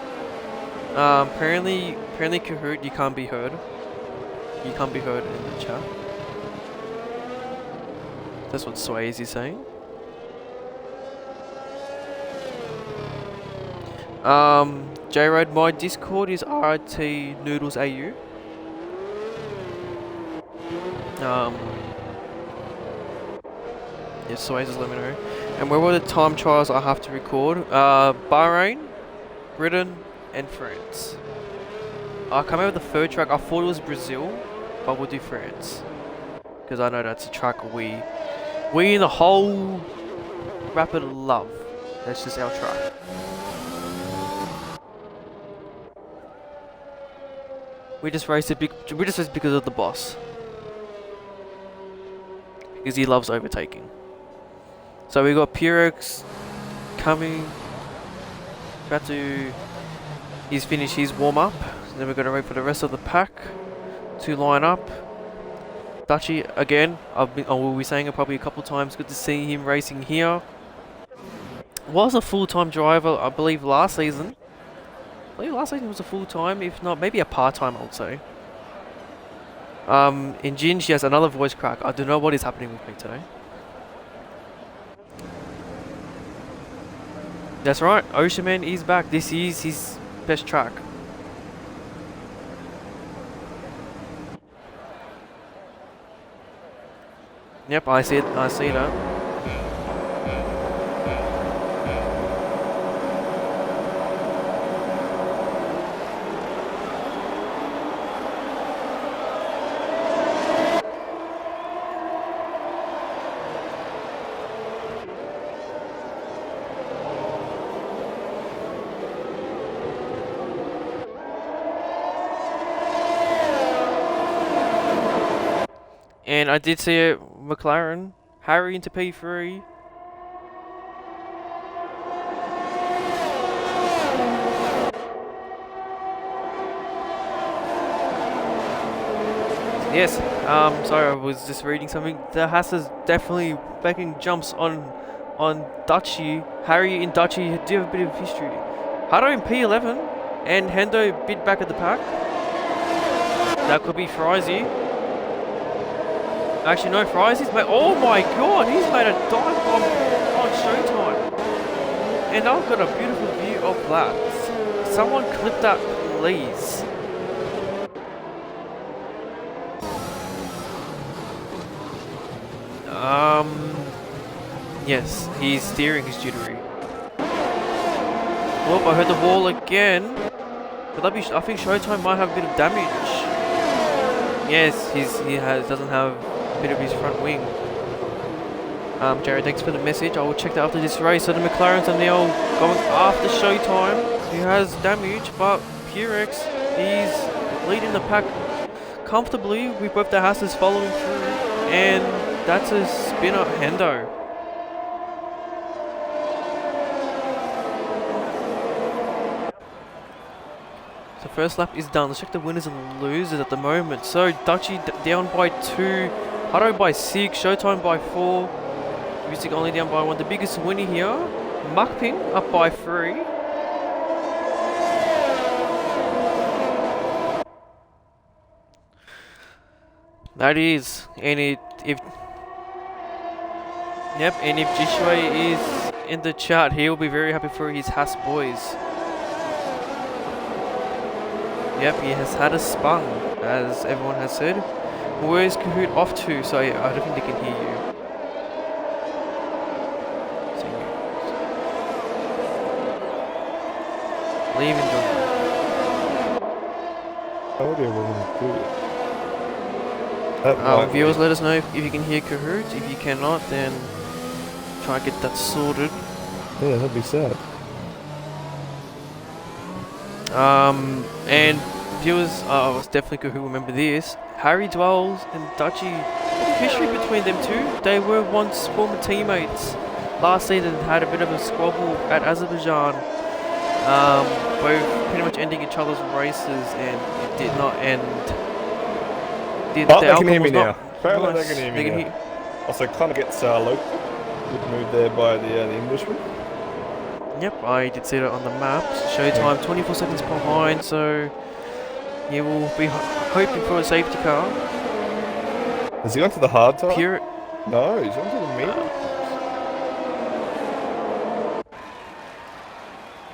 Apparently Kahoot, you can't be heard. You can't be heard in the chat. That's what Swayze is saying. J-Road, my Discord is RT Noodles AU. Yes, Swayze is let me know. And where were the time trials I have to record? Bahrain, Britain, and France. I come out with the third track. I thought it was Brazil, but we'll do France because I know that's a track we in the whole rapid love. That's just our track. We just raced it. We just raced because of the boss, because he loves overtaking. So we got Purex coming. He's finished his warm up. Then we're going to wait for the rest of the pack to line up. Dutchy again. I will be saying it probably a couple times. Good to see him racing here. Was a full-time driver, I believe, last season. I believe last season was a full-time, if not maybe a part-time, I would say. In Jin, she has another voice crack. I don't know what is happening with me today. That's right, Ocean Man is back. This is his best track. Yep, I see it. I see that. And I did see it, McLaren, Harry into P3. Yes, sorry, I was just reading something. The Haas is definitely making jumps on Dutchy. Harry in Dutchy do have a bit of history. Hado in P11 and Hendo a bit back at the pack. That could be Frizy. Actually, no, Frizy's made. Oh my god, he's made a dive bomb on Showtime. And I've got a beautiful view of that. Someone clip that, please. Yes, he's steering his jittery. Oh, I heard the wall again. But that'd be, I think Showtime might have a bit of damage. Yes, doesn't have a bit of his front wing. Jared, thanks for the message. I will check that after this race. So the McLarens are now going after Showtime. He has damage, but Purex is leading the pack comfortably with both the Hasses following through. And that's a spinner, Hendo. So first lap is done. Let's check the winners and losers at the moment. So Dutchy down by 2, Hado by 6, Showtime by 4, Music only down by 1. The biggest winner here, Mukping up by 3. That is, and if Jishway is in the chat, he will be very happy for his Haas boys. Yep, he has had a spun, as everyone has said. Where's Kahoot off to? So I don't think they can hear you. Leave and join. Audio wasn't good. Viewers, let us know if you can hear Kahoot. If you cannot, then try and get that sorted. Yeah, that'd be sad. And viewers, was definitely Kahoot remember this. Harry Dwells and Dutchy, history between them two. They were once former teammates. Last season had a bit of a squabble at Azerbaijan. Both pretty much ending each other's races, and it did not end. They can hear me now. Apparently they can hear me now. Also, Connor gets local. Good move there by the Englishman. Yep, I did see that on the map. Showtime 24 seconds behind, so Yeah, we'll be hoping for a safety car. Has he gone to the hard tire? Pure. No, he's gone to the medium.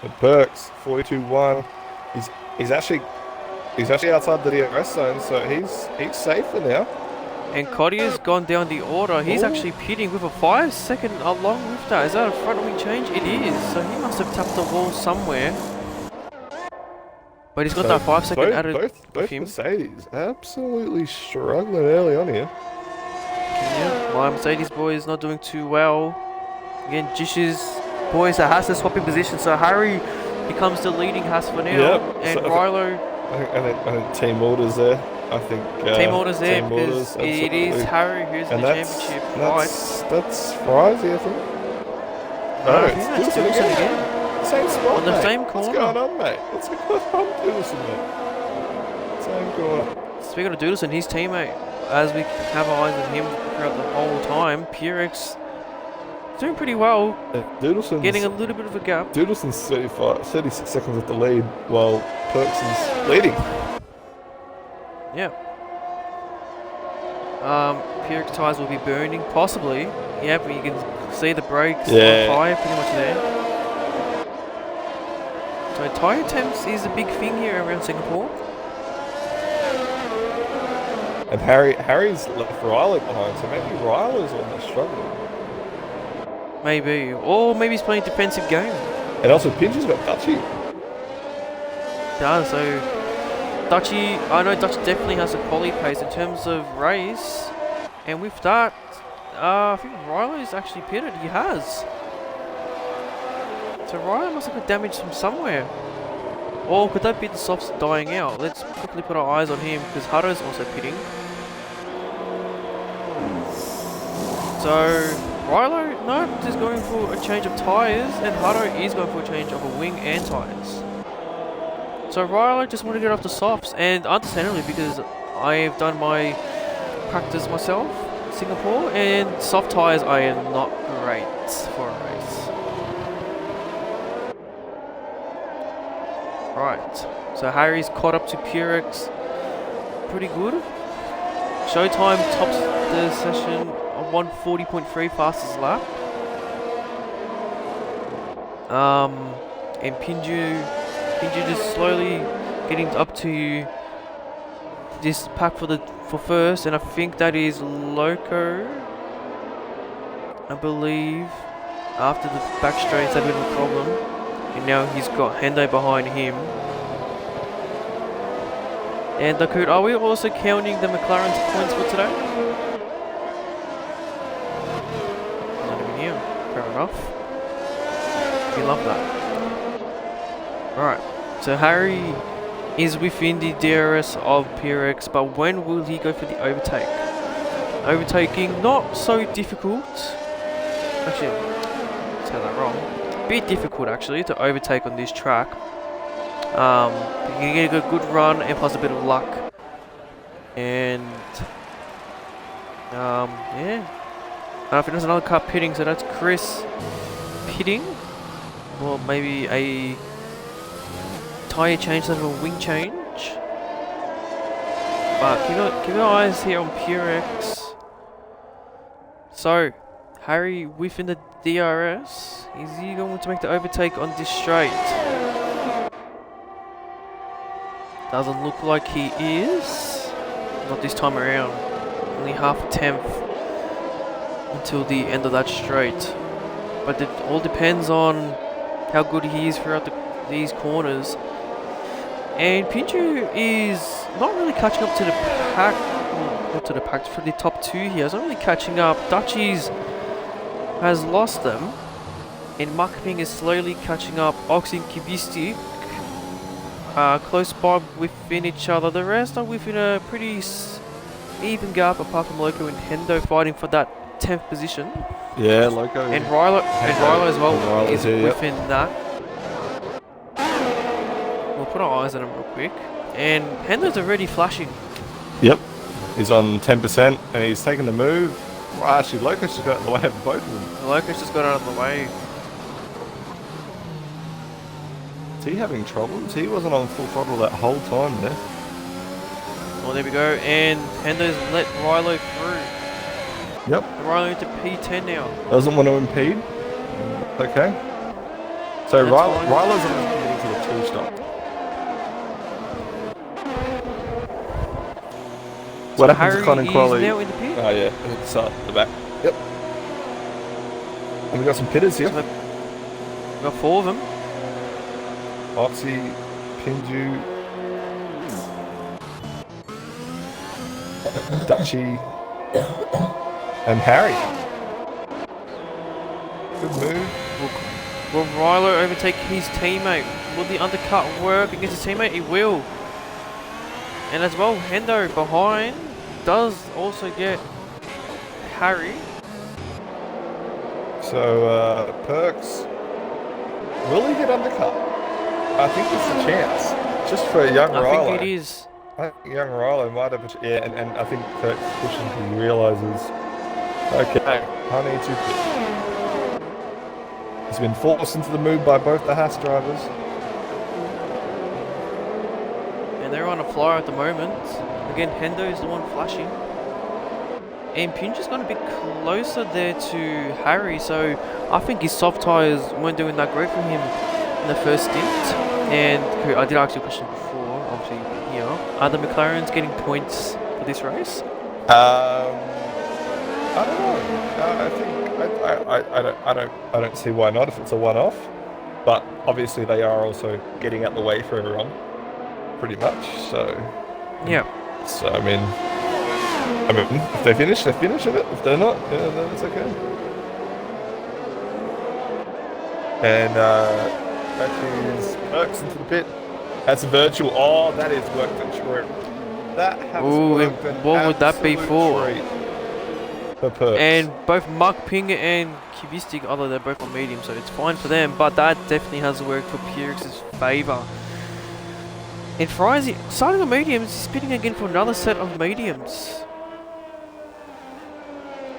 And Perks 42-1. He's actually outside the DRS zone, so he's safer now. And Cottier's gone down the order. He's Ooh. actually pitting with a 5 second along with that. Is that a front wing change? It is. So he must have tapped the wall somewhere. But he's got that 5 second added both him. Mercedes absolutely struggling early on here. Yeah, my Mercedes boy is not doing too well. Again, Jish's boys has to swap in position. So Harry becomes the leading Haas for now. Yep, And so Rilo. I think team orders there. I think Team orders there team because orders, it is absolutely. Harry who's in the championship. That's Frizy, I think. I think that's Dawson again. Same spot, On the mate. same What's corner. going on, mate? What's going on, Dawson, mate? Same corner. Speaking of Doodleson, his teammate, as we have eyes on him throughout the whole time, Purex doing pretty well, Doodleson's getting a little bit of a gap. Doodleson's 36 seconds at the lead, while Perks is leading. Yeah. Purex tyres will be burning, possibly. Yeah, but you can see the brakes on fire pretty much there. So tyre temps is a big thing here around Singapore. And Harry's left Riley behind, so maybe Riley's on the struggle. Maybe. Or maybe he's playing defensive game. And also Pinch's got Dutchy. Yeah, so Dutchy, I know Dutch definitely has a quality pace in terms of race. And with that, I think Riley's actually pitted. He has. So Riley must have got damage from somewhere. Or could that be the softs dying out? Let's quickly put our eyes on him because Hutto's also pitting. So Rilo, no, is going for a change of tyres, and Hutto is going for a change of a wing and tyres. So Rilo just want to get off the softs, and understandably because I have done my practice myself in Singapore, and soft tyres are not great for a race. Right, so Harry's caught up to Purex pretty good. Showtime tops the session on 140.3 fastest lap. And Pinju just slowly getting up to this pack for first, and I think that is Loco. I believe after the back straights had a bit of a problem, and now he's got Hendo behind him. And Dakut, are we also counting the McLaren's points for today? Not even here. Fair enough. We love that. Alright, so Harry is within the DRS of Purex, but when will he go for the overtake? Overtaking, not so difficult. Actually, I said that wrong. A bit difficult actually to overtake on this track. You can get a good run and plus a bit of luck. And yeah. I think there's another car pitting, so that's Chris pitting. Or maybe a tyre change instead of a wing change. But keep your eyes here on Purex. So Harry within the DRS. Is he going to make the overtake on this straight? Doesn't look like he is. Not this time around. Only half a tenth until the end of that straight. But it all depends on how good he is throughout these corners. And Pinchu is not really catching up to the pack. Well, not to the pack, for the top two here. He's not really catching up. Dutchies has lost them. And Marketing is slowly catching up. Ox and Kibistic close by within each other. The rest are within a pretty even gap, apart from Loco and Hendo fighting for that 10th position. Yeah, Loco. And Rilo as well is within that. We'll put our eyes on him real quick. And Hendo's already flashing. Yep. He's on 10% and he's taking the move. Well, actually, Loco's just got out of the way of both of them. Loco's just got out of the way. Is he having troubles? He wasn't on full throttle that whole time there. Oh, there we go. And Hendo's let Rilo through. Yep. Rilo into P10 now. Doesn't want to impede. Okay. So That's fine. Rylo's on to the two stop. What happens Harry to Con and is Quali? now in the pit. Oh yeah, it's at the back. Yep. And we've got some pitters here. So we've got 4 of them. Oxy, Pinju, Dutchy, and Harry. Good move. Will Rilo overtake his teammate? Will the undercut work against his teammate? It will. And as well, Hendo behind does also get Harry. So, Perks, will he get undercut? I think it's a chance. Just for young Rilo. I think it is. I think young Rilo might have and I think Perks pushing he realises, okay, I need to pitch. He's been forced into the move by both the Haas drivers. And they're on a flyer at the moment. Again, Hendo is the one flashing. And Pinju's gone a bit closer there to Harry, so I think his soft tyres weren't doing that great for him in the first stint. And I did ask you a question before, obviously here. Are the McLarens getting points for this race? I don't know. I don't see why not if it's a one-off. But obviously they are also getting out the way for everyone, pretty much. So yeah. So I mean, if they finish, they finish it. If they're not, yeah, then it's okay. And that is Perks into the pit. That's a virtual. Oh, that is worked and true. That has worked an what would that be for? treat for Perks. And both Mark Ping and Kubistic, although they're both on medium, so it's fine for them. But that definitely has worked for Purix's favour. And Fries, starting on mediums, he's spinning again for another set of mediums.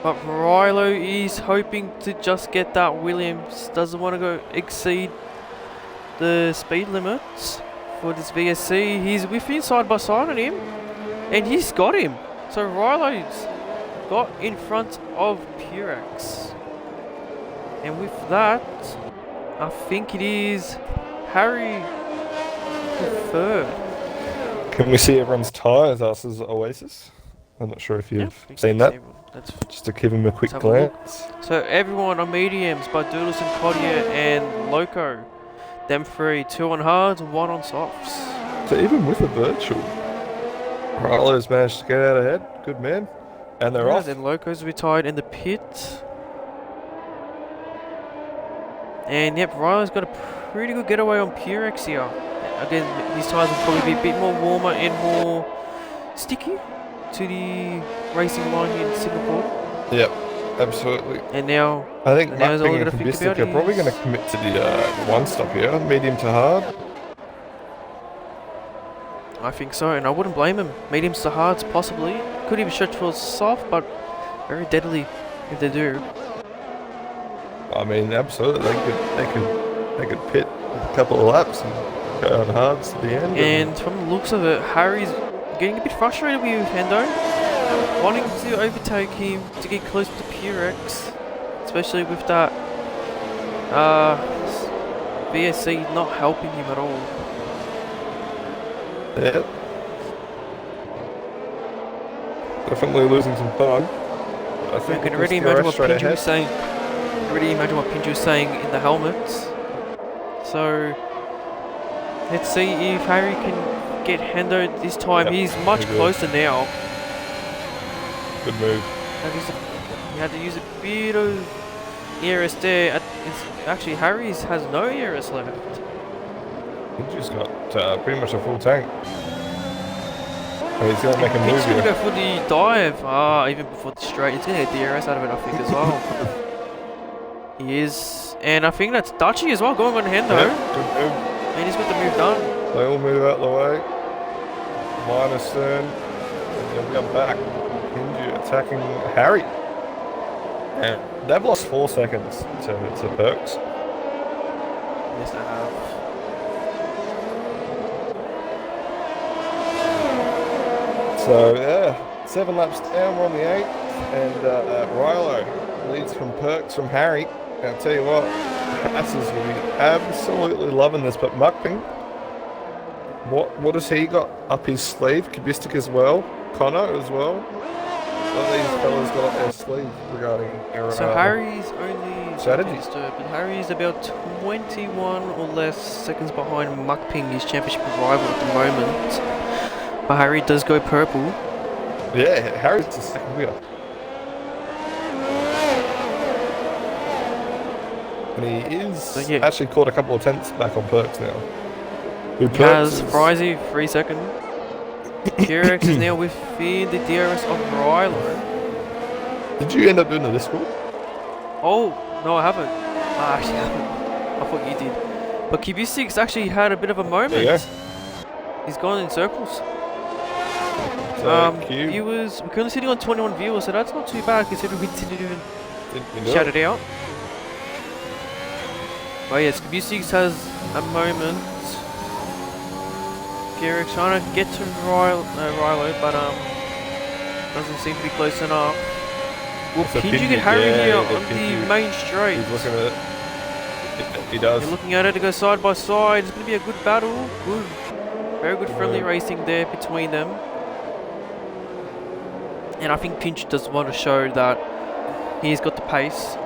But Rilo is hoping to just get that. Williams doesn't want to go exceed the speed limits for this VSC. He's within side by side on him, and he's got him. So Rilo's got in front of Purex. And with that, I think it is Harry third. Can we see everyone's tyres, us as Oasis? I'm not sure if you've seen that. Just to give him a quick glance. So everyone on mediums, by Doodles and Cottier and Loco. Them 3, 2 on hards, 1 on softs. So even with a virtual, Rilo's managed to get out ahead. Good man. And they're off. Then Loco's retired in the pit. And yep, Rilo's got a pretty good getaway on Purex here. Again, these tyres will probably be a bit more warmer and more sticky to the racing line in Singapore. Yep, absolutely. And now, I think now Matt and Kubistic are probably going to commit to the one stop here, medium to hard. I think so, and I wouldn't blame him. Mediums to hards, possibly. Could even stretch for soft, but very deadly if they do. I mean, absolutely, they could pit a couple of laps and go on hards at the end. And from the looks of it, Harry's getting a bit frustrated with Hendo, wanting to overtake him to get close to Purex, especially with that VSC not helping him at all. Yeah. Definitely losing some time. I think I can already imagine what Pinju was saying. Already imagine what Pinju was saying in the helmets. So let's see if Harry can get Hendo this time. Yep, he's much closer now. Good move. He had to use a bit of ERS there. Actually, Harry's has no ERS left. Pinju's got pretty much a full tank. He's going to make a move He's going to here. go for the dive. Even before the straight. He's going to get DRS out of it, I think, as well. He is. And I think that's Dutchy as well, going on Hendo. Yep, good move. And he's got the move done. They all move out the way. Minus Stern. And then we are back. Pinju attacking Harry. And they've lost 4 seconds to Perks. Yes, they have. So So yeah, 7 laps down, we're on the 8th, and Rilo leads from Perks from Harry. I'll tell you what, Passes will be absolutely loving this, but Muckping, what has he got up his sleeve? Kubistic as well, Connor as well. What have these fellas got up their sleeve regarding their So Harry's only strategy? but Harry's about 21 or less seconds behind Muckping, his championship rival at the moment. But Harry does go purple. Yeah, Harry's the second wheel. And he is actually caught a couple of tenths back on Perks now. He has Frizy 3 seconds. T-Rex is now within the DRS of Rilo. Did you end up doing the Discord? Oh, no, I haven't. I actually haven't. I thought you did. But Kubistic's actually had a bit of a moment. There you go. He's gone in circles. So we're currently sitting on 21 viewers, so that's not too bad considering we didn't even shout it out. Oh yes, Kubistic has a moment. T-Rex trying to get to Rilo, but doesn't seem to be close enough. Will Pinju get Harry here on the main straight? He's looking at it. He does. They're looking at it to go side by side. It's going to be a good battle. Good. Very good friendly racing there between them. And I think Pinch does want to show that he's got the pace.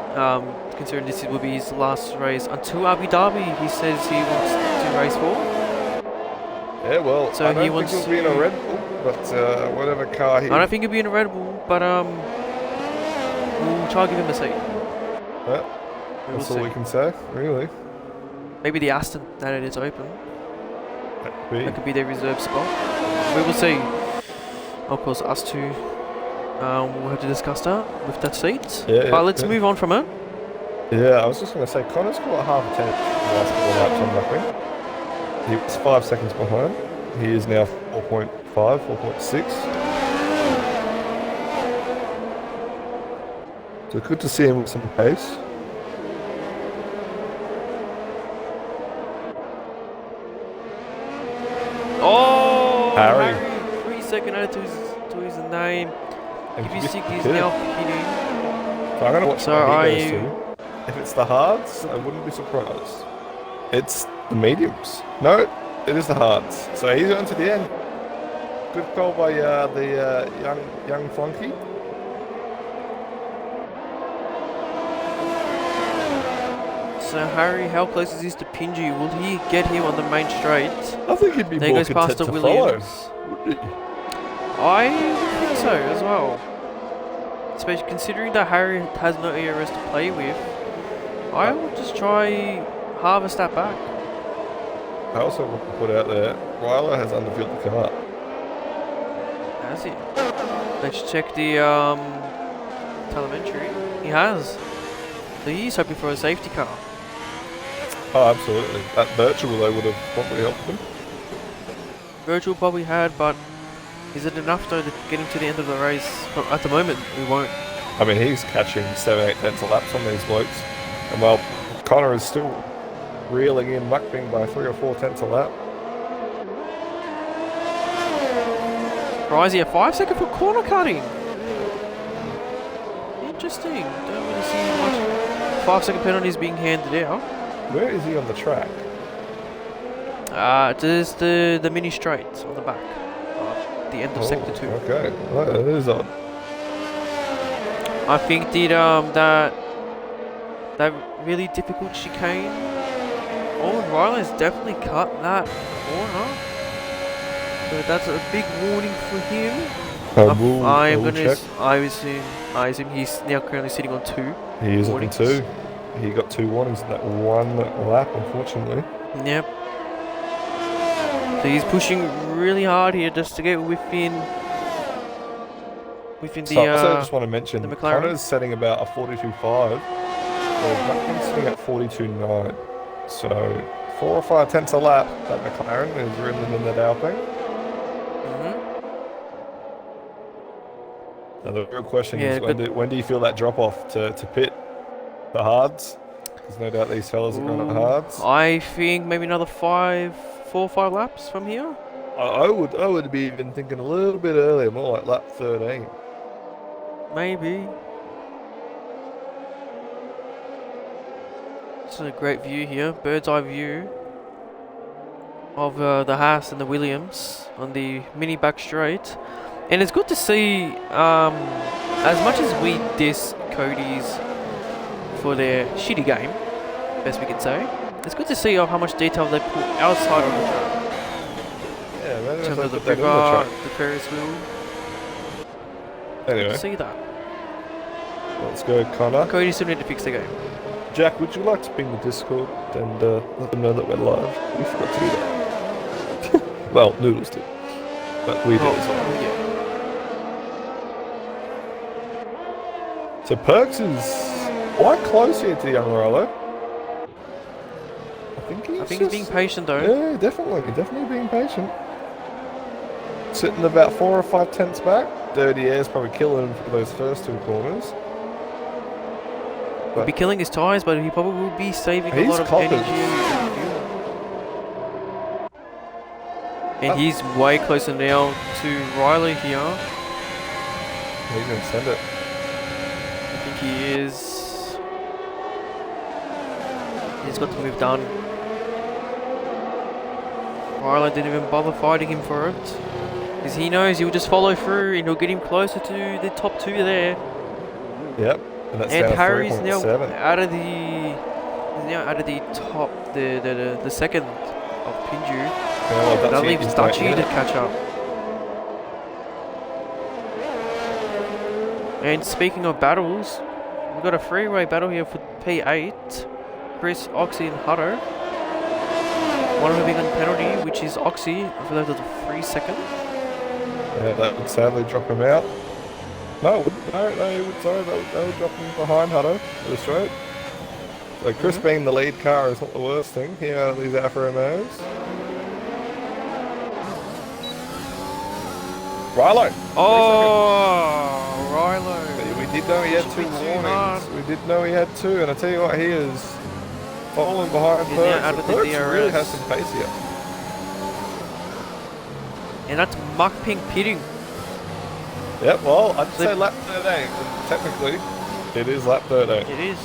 Considering this will be his last race until Abu Dhabi, he says he wants to race for. Yeah, well, so I don't think he'll be in a Red Bull, but whatever car he... I don't think he'll be in a Red Bull, but we'll try to give him a seat. Yeah, that's all we can say, really. Maybe the Aston, that it is open. That could be their reserve spot. We will see. Of course, us two, we'll have to discuss that with that seat. Yeah, but let's move on from it. Yeah, I was just going to say, Connor's got half a tenth in the last couple of laps on Muckping. He was 5 seconds behind. He is now 4.5, 4.6. So good to see him with some pace. Oh, Harry. 3 seconds added to his name. And Kubistic is now hitting. So I'm going to watch what he goes to. If it's the hards, I wouldn't be surprised. It's the mediums. No, it is the hards. So he's on to the end. Good call by the young flunky. So Harry, how close is this to Pinju? Will he get him on the main straight? I think he'd be there more goes past content the to Williams. follow, wouldn't he? I think so as well. Especially considering that Harry has no ERS to play with, I would just try harvest that back. I also want to put out there, Ryler has underbuilt the car. Has he? Let's check the telemetry. He has. So he's hoping for a safety car. Oh, absolutely. That virtual though would have probably helped him. Virtual probably had, but is it enough though to get him to the end of the race? But at the moment, we won't. I mean, he's catching 7-8 tenths of laps on these blokes. And well, Connor is still reeling in Muckping by 3 or 4 tenths a lap. Risey a 5 second for corner cutting. Interesting. Don't really see much 5 second penalties being handed out. Where is he on the track? There's the mini straight on the back. The end of sector 2. Okay, well, that is odd. I think that really difficult chicane. Owen Ryland's definitely cut that corner. So that's a big warning for him. I assume he's now currently sitting on 2. He is on 2. He got 2 warnings in that one lap, unfortunately. Yep. So he's pushing really hard here just to get within the. I also just want to mention, the McLaren. Connor's setting about a 42.5. So Muckping's sitting at 42.9. So 4 or 5 tenths a lap. That McLaren is really in that Alpine. Now the real question is when do you feel that drop off to pit the hards? There's no doubt these fellas are going at hards. I think maybe another 4 or 5 laps from here. I would be even thinking a little bit earlier, more like lap 13. Maybe. It's a great view here, bird's eye view of the Haas and the Williams on the mini back straight. And it's good to see, as much as we diss Cody's for their shitty game, best we can say, it's good to see how much detail they put outside of the track. Yeah, maybe In if terms they of the put that in the river, track. the Ferris wheel. Anyway, See that. let's go, Connor. Cody still need to fix the game. Jack, would you like to ping the Discord and let them know that we're live? We forgot to do that. Well, Noodles did, but we did as well. yeah. So Perks is quite close here to the young Rilo. I think he's being patient though. Yeah, definitely being patient. Sitting about 4 or 5 tenths back. Dirty Air's probably killing him for those first 2 corners. He'll be killing his tyres, but he probably will be saving a He's lot of coppers. energy. And he's way closer now to Riley here. He's gonna send it. I think he is. He's got the move done. Riley didn't even bother fighting him for it. Because he knows he'll just follow through and he'll get him closer to the top 2 there. Yep. And that's And down Harry's now 3.7. out of the top, the second of Pinju. Yeah, well, That Dutchy leaves is Dutchy right to there. catch up. And speaking of battles, we've got a three-way battle here for P8. Chris, Oxy and Hutto. One of them being on penalty, which is Oxy for the 3 second. Yeah, that would sadly drop him out. No, it wouldn't. No, he would, sorry, that would drop him behind Hutto for the straight. So Chris being the lead car is not the worst thing here out of these Alfa Romeos. Rilo! Oh, Rilo. We did know he had 2 Should be too warnings. hard. We did know he had 2, and I tell you what, he is falling behind He's now Perks. out of the Perks really DRS. has some pace here. And that's Muck Pink pitting. Yep, well, I'd So- say lap 13. Technically, it is lap 13. It is.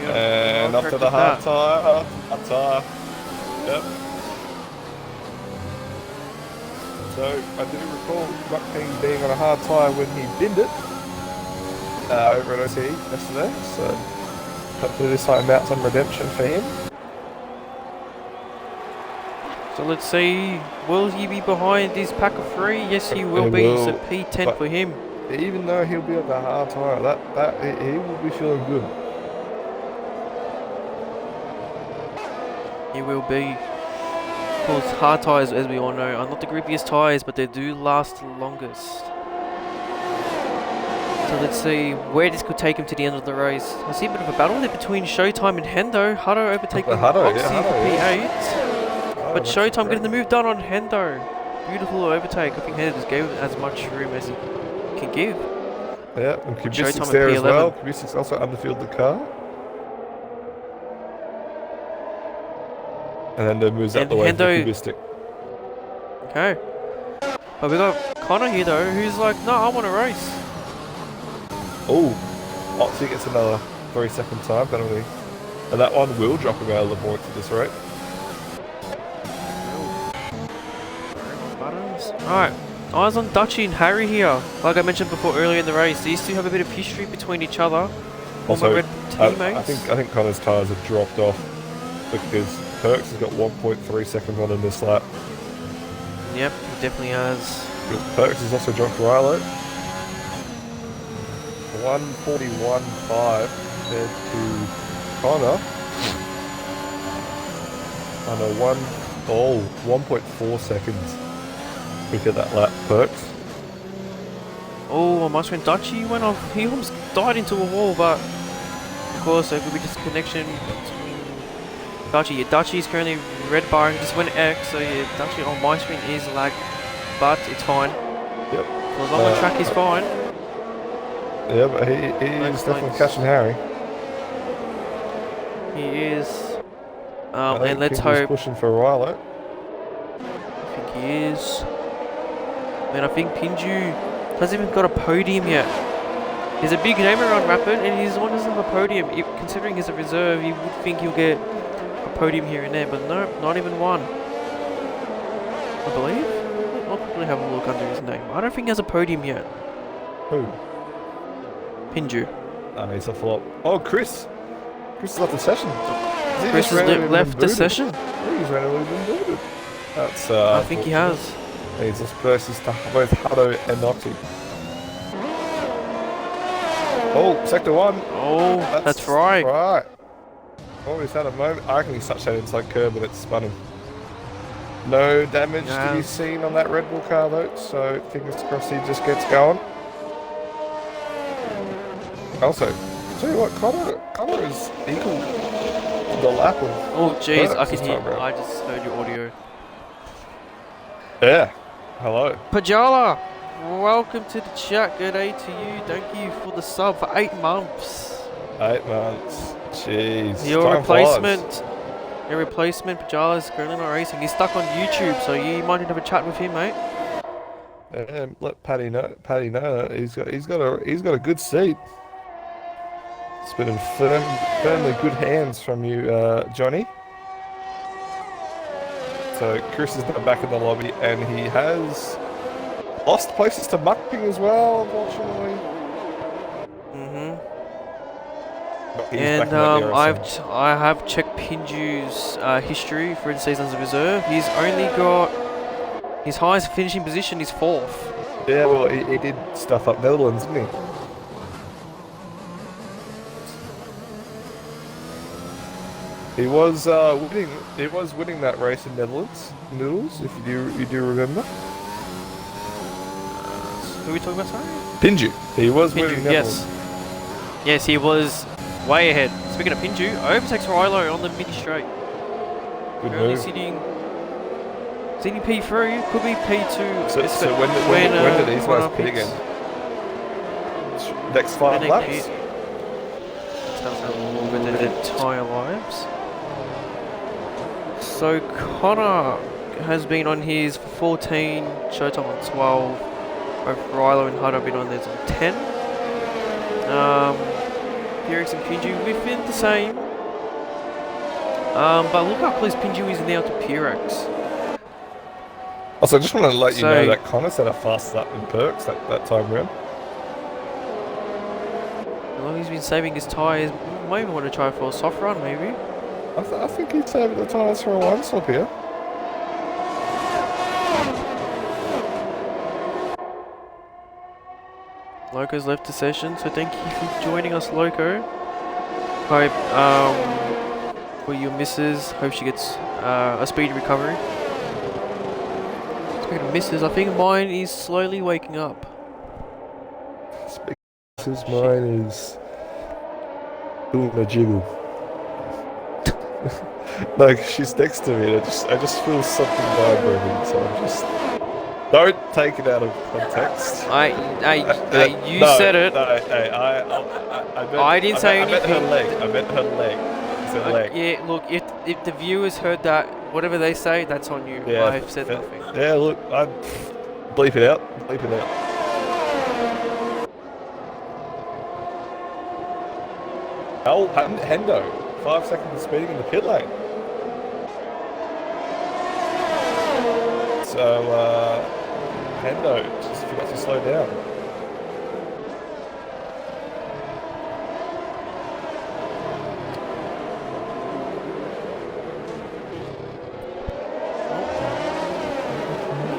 And I'll up to correct the hard that. tyre. Hard tyre. Yep. So I do recall Muckping being on a hard tyre when he binned it over at OT yesterday. So hopefully this time out some redemption for him. So let's see, will he be behind this pack of 3? Yes, he will He be. will, So P10 but- for him. Even though he'll be on the hard tyre, he will be feeling good. He will be. Of course, hard tyres, as we all know, are not the grippiest tyres, but they do last the longest. So let's see where this could take him to the end of the race. I see a bit of a battle there between Showtime and Hendo. Hutto overtaking Hutto, Oxy yeah, for Hutto, P8. Oh, But that's Showtime great. getting the move done on Hendo. Beautiful overtake. I think Hendo just gave him as much room as he can give. Yeah, and Showtime Kubistik's at there as well. P11. Kubistik's also underfield the car. And then the moves out And the way for Hendo- Kubistik. Okay. But we got Connor here though, who's like, no, I want to race. Oh, Oxy gets another 3-second time penalty. And that one will drop him out of the points at this rate. Alright, eyes on Dutchy and Harry here. Like I mentioned before earlier in the race, these two have a bit of history between each other. Also, Red teammates. I think Connor's tyres have dropped off because Perks has got 1.3 seconds on in this lap. Yep, he definitely has. Perks has also dropped Rilo. 141.5 compared to Connor. On a 1.4 seconds. Look at that lap, Perks. Oh, on my screen, Dutchy went off. He almost died into a wall, but of course there could be just a connection between Dutchy. Yeah, Dutchy's currently red bar and just went X, so yeah, Dutchy on my screen is lag, but it's fine. Yep. For as long as the track is fine. Yeah, but he Thanks, is definitely thanks. catching Harry. He is. I think And let's King was hope. pushing for Rilo. I think he is. Man, I think Pinju hasn't even got a podium yet. He's a big name around Rapid, and he's the one who doesn't have a podium. Considering he's a reserve, you would think he'll get a podium here and there, but no, not even one. I believe. I'll quickly have a look under his name. I don't think he has a podium yet. Who? Pinju. He's a flop. Oh, Chris. Chris has left the session. Chris has left the session. He's randomly been booted. That's I think he has. He's just versus both Hutto and Noxie. Oh, sector 1. Oh, that's right. Right. Oh, he's had a moment. I reckon he's touched that inside curb, but it's spun him. No damage to be seen on that Red Bull car though, so fingers crossed he just gets going. Also, tell you what, Connor is equal to the lap of. Oh, jeez, I can hear. Time, I just heard your audio. Yeah. Hello. Pajala, welcome to the chat. Good day to you. Thank you for the sub for 8 months. 8 months. Jeez. Your time replacement. flies. Your replacement, Pajala, is currently not racing. He's stuck on YouTube, so you might need to have a chat with him, mate. Let Paddy know. Paddy know that he's got a good seat. It's been in firmly good hands from you, Johnny. So Chris is now back in the lobby, and he has lost places to Mucking as well, unfortunately. And I have checked Pinju's history for the seasons of reserve. He's only got his highest finishing position is 4th. Yeah, well, he did stuff up Netherlands, didn't he? He was winning. He was winning that race in Netherlands, Noodles. If you do remember. Who are we talking about? Sorry. Pinju. He was winning Netherlands. Yes, he was way ahead. Speaking of Pinju, overtakes Rilo on the mid straight. Good Currently move. sitting P3, could be P2. So when did these guys pit again? Next 5 laps. Over their entire lives. So Connor has been on his 14, Showtime on 12. Both Rilo and Hutto have been on theirs on 10. Felix and Pinju within the same. But look how close Pinju is now to Pyrex. Also, I just want to let you know that Connor set a fast lap in Perks that time round. Well, he's been saving his tyres. Might even want to try for a soft run, maybe. I think he's saving the tyres for a one stop here. Loco's left the session, so thank you for joining us, Loco. Hope for your missus, hope she gets a speedy recovery. Speaking of missus, I think mine is slowly waking up. Mine is doing a jiggle. Like she's next to me, and I just feel something vibrating. So I'm just don't take it out of context. You said it. I didn't say anything. I meant her leg. It's her leg. Yeah, look, if the viewers heard that, whatever they say, that's on you. Yeah, I've said nothing. Yeah, look, I bleep it out. Bleep it out. Oh, Hendo, 5 seconds of speeding in the pit lane. So, Hendo just forgot to slow down.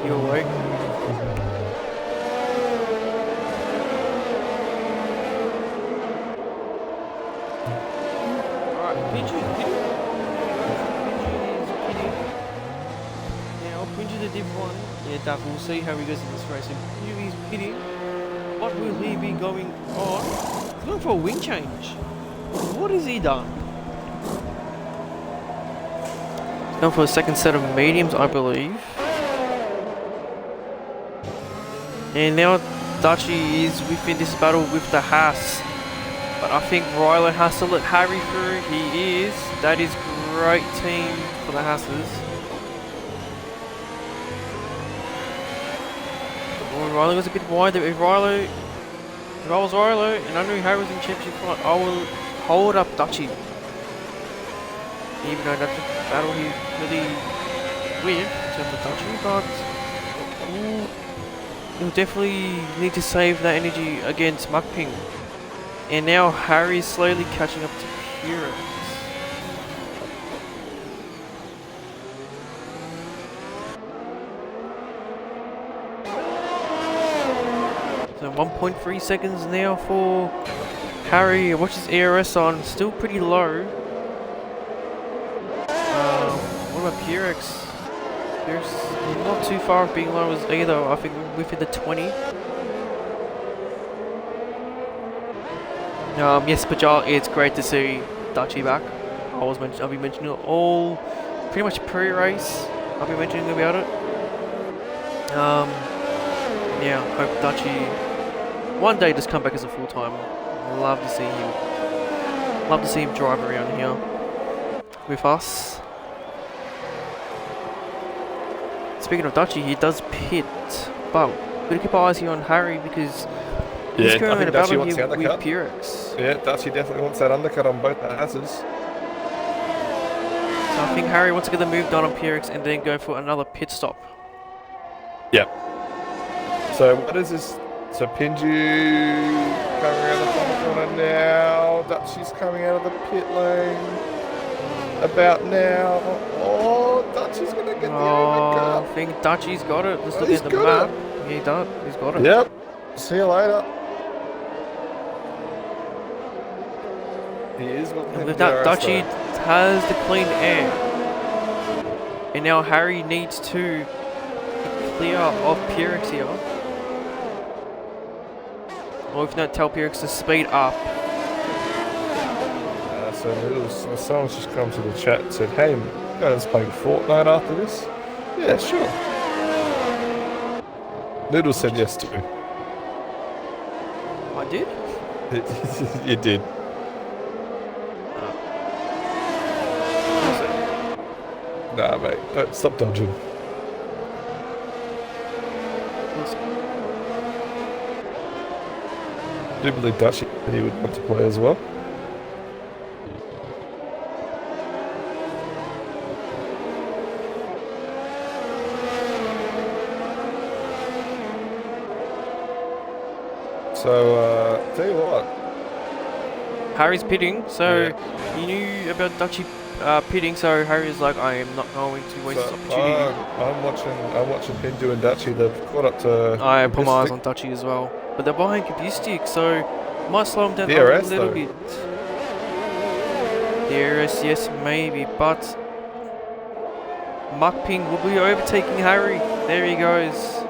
You're awake. That we'll see how he goes in this race. If he's pitting, what will he be going on? He's going for a wing change. What has he done? He's going for a second set of mediums, I believe. And now Dutchy is within this battle with the Haas. But I think Rilo has to let Harry through. He is. That is great team for the Haasses. Riley was a bit wide there. If I was Riley and I knew Harry was in championship front, I will hold up Dutchy. Even though that's a battle he really win in terms of Dutchy, but he'll definitely need to save that energy against Mukping. And now Harry's slowly catching up to Pyrrhus. So 1.3 seconds now for Harry. Watch his ARS on, still pretty low. What about Pyrrhus? Pyrrhus not too far off being low as either. I think within the 20. Yes, but it's great to see Dutchy back. I'll be mentioning it all, pretty much pre-race. I'll be mentioning about it. Yeah, hope Dutchy one day just come back as a full-time. Love to see him. Love to see him drive around here with us. Speaking of Dutchy, he does pit, but we've got to keep our eyes here on Harry because he's currently in a battle here with Pyrrhus. Yeah, Dutchy definitely wants that undercut on both the asses. So I think Harry wants to get the move done on Pyrrhus and then go for another pit stop. Yep. So what is this? So Pinju coming around the front corner now. Dutchy's coming out of the pit lane. About now. Oh, Dutchy's going to get the overcut. I think Dutchy's got it. Just looking at the map. Yeah, he does. He's got it. Yep. See you later. He is And with that, Dutchy has the clean air. And now Harry needs to clear of Pyrrhus here. Or if not, tell Pyrrhus to speed up. So someone's just come to the chat and said, hey, you guys playing Fortnite after this? Yeah, sure. Noodle said yes too. I did? You did. Nah, mate. Don't stop dodging. I do believe Dutchy he would want to play as well. So, tell you what. Harry's pitting, so he knew about Dutchy pitting, so Harry's like, I am not going to waste this opportunity. I'm watching Pinju and Dutchy. They've caught up to. I put my eyes on Dutchy as well, but they're behind Kubistic, so might slow him down DRS, a little bit. DRS, yes, maybe, but Mukping will be overtaking Harry. There he goes,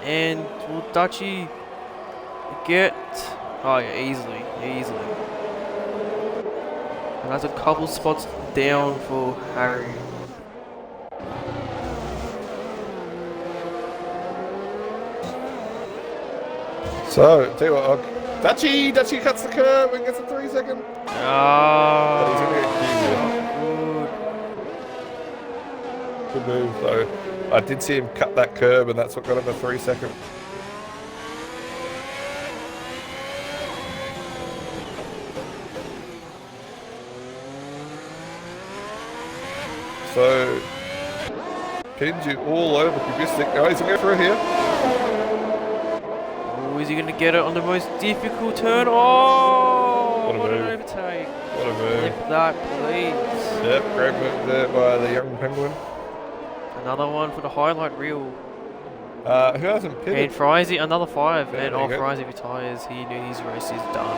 and will Dutchy get? Oh yeah, easily. And that's a couple spots down for Harry. So, tell you what, Dutchy cuts the curve and gets a 3 second. But he's gonna get good move though. I did see him cut that curve and that's what got him a 3 second. So, Pinju all over Kubistic. Oh, he's going to go through here. Oh, is he going to get it on the most difficult turn? Oh, what an overtake. What a move. Flip that, please. Yep, great move there by the young penguin. Another one for the highlight reel. Who hasn't pitted? And Frizy, another 5. Yeah, and Frizy retires. He knew his race is done.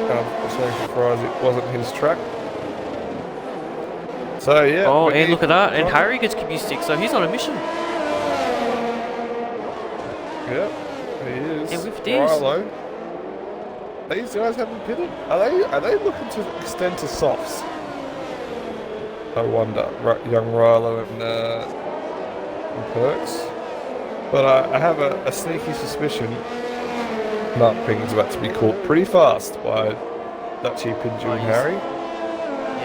Unfortunately for Fries, it wasn't his track. So yeah. Oh, and look at that. And Harry gets Kubistic, so he's on a mission. Yep, he is. And with this, Rilo. These guys haven't pitted. Are they looking to extend to softs? I wonder. Young Rilo and Perks. But I have a sneaky suspicion Mukping is about to be caught pretty fast by Dutchy, Pinju and Harry.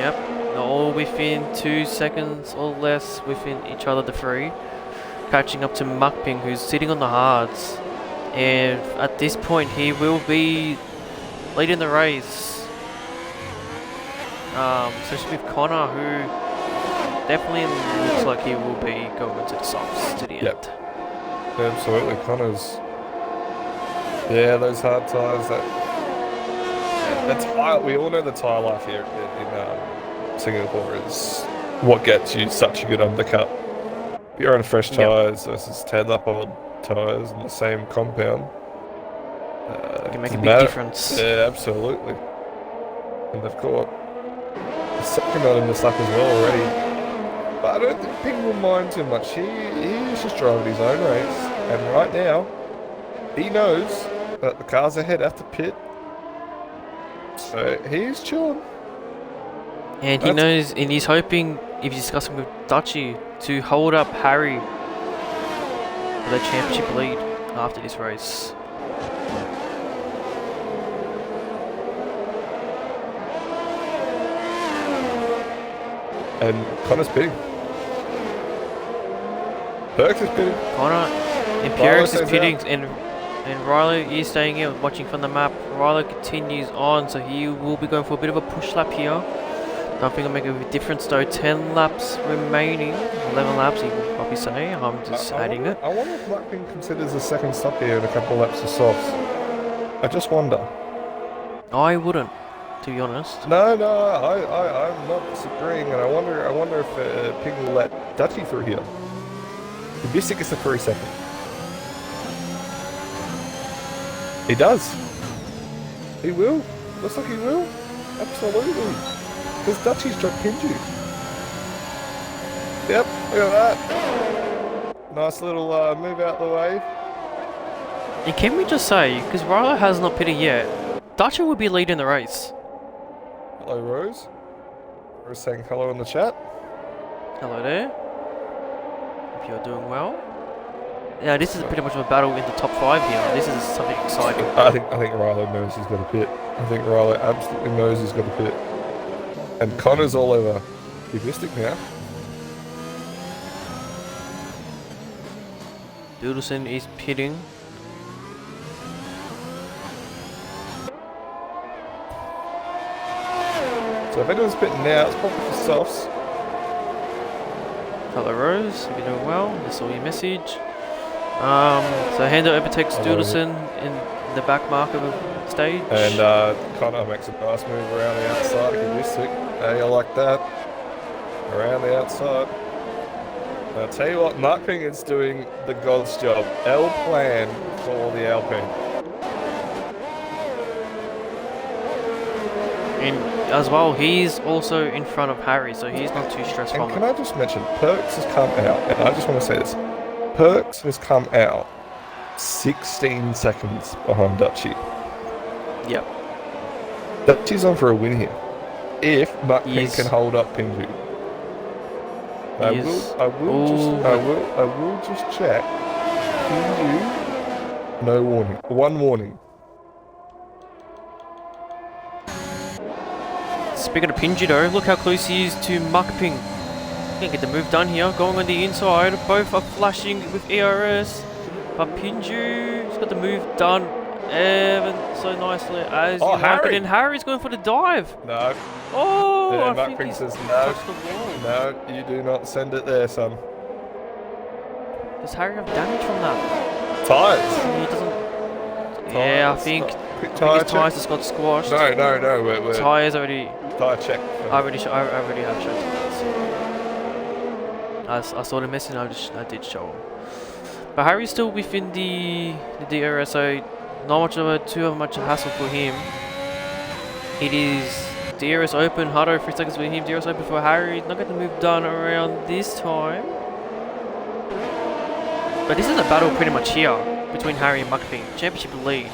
Yep. All within 2 seconds or less within each other, the three. catching up to Mukping, who's sitting on the hards. And at this point, he will be leading the race. Especially with Connor, who definitely looks like he will be going into the softs to the end. Absolutely, Connor's. Yeah, those hard tyres. The tyre. We all know the tyre life here in Singapore is what gets you such a good undercut. If you're on fresh tyres versus 10-lap-old tyres in the same compound, it can make a big difference. Yeah, absolutely. And they've got a second on in this lap as well already. But I don't think Ping will mind too much. He's just driving his own race. And right now, he knows that the cars ahead have to pit. So he's chilling. And he knows, and he's hoping, if he's discussing with Dutchy, to hold up Harry for the championship lead after this race. And Connor's pitting. Perks is pitting. Connor and Pierce is pitting, and Riley is staying here watching from the map. Riley continues on, so he will be going for a bit of a push lap here. Don't think I'll make a difference though. 10 laps remaining, 11 laps. He will probably say. I'm just adding it. I wonder if Blackpink considers a second stop here and a couple of laps of softs. I just wonder. I wouldn't, to be honest. No, I'm not disagreeing, and I wonder if Ping will let Dutchy through here. The Bistic gets the 3 second. He does. He will. Looks like he will. Absolutely. Because Dutchy's dropped Pinju. Yep, look at that. Nice little move out the way. And can we just say, because Riley has not pitted yet, Dutchy will be leading the race. Hello, Rose. Rose saying hello in the chat. Hello there. Hope you're doing well. Yeah, this is pretty much a battle in the top 5 here. This is something exciting. I think Riley knows he's got a pit. I think Riley absolutely knows he's got a pit. And Connor's all over Mystic now. Doodleson is pitting. So if anyone's pitting now, it's probably for softs. Hello Rose, hope you're doing well. I saw your message. So Hendo overtakes Doodleson in the back mark of the stage. And Connor makes a nice move around the outside of Mystic. How you like that? Around the outside. I'll tell you what, Marking is doing the God's job. L plan for the Alpine. And as well, he's also in front of Harry, so he's not too stressed from And it. can I just mention, Perks has come out, and I just want to say this. Perks has come out 16 seconds behind Dutchy. Yep. Dutchy's on for a win here. If Marking can hold up Pinju. I will just check. Pinju, no warning. One warning. Speaking of Pinji though, look how close he is to Mukping. Can't get the move done here, going on the inside. Both are flashing with ERS. But Pinju's got the move done ever so nicely as you like it. And Harry's going for the dive. No. Oh, Yeah, I think Mukping he's says touched the wall. no, you do not send it there, son. Does Harry have damage from that? Tires. He doesn't. Yeah, I think Quick his tire tires check. just got squashed. No. We're Tires already. tire check. I already have shown tires. I saw the message. I did show him. But Harry's still within the DRS, so not much of a too much hassle for him. It is DRS open, harder 3 seconds for him. DRS open for Harry. Not getting the move done around this time. But this is a battle pretty much here between Harry and Mukping. Championship lead.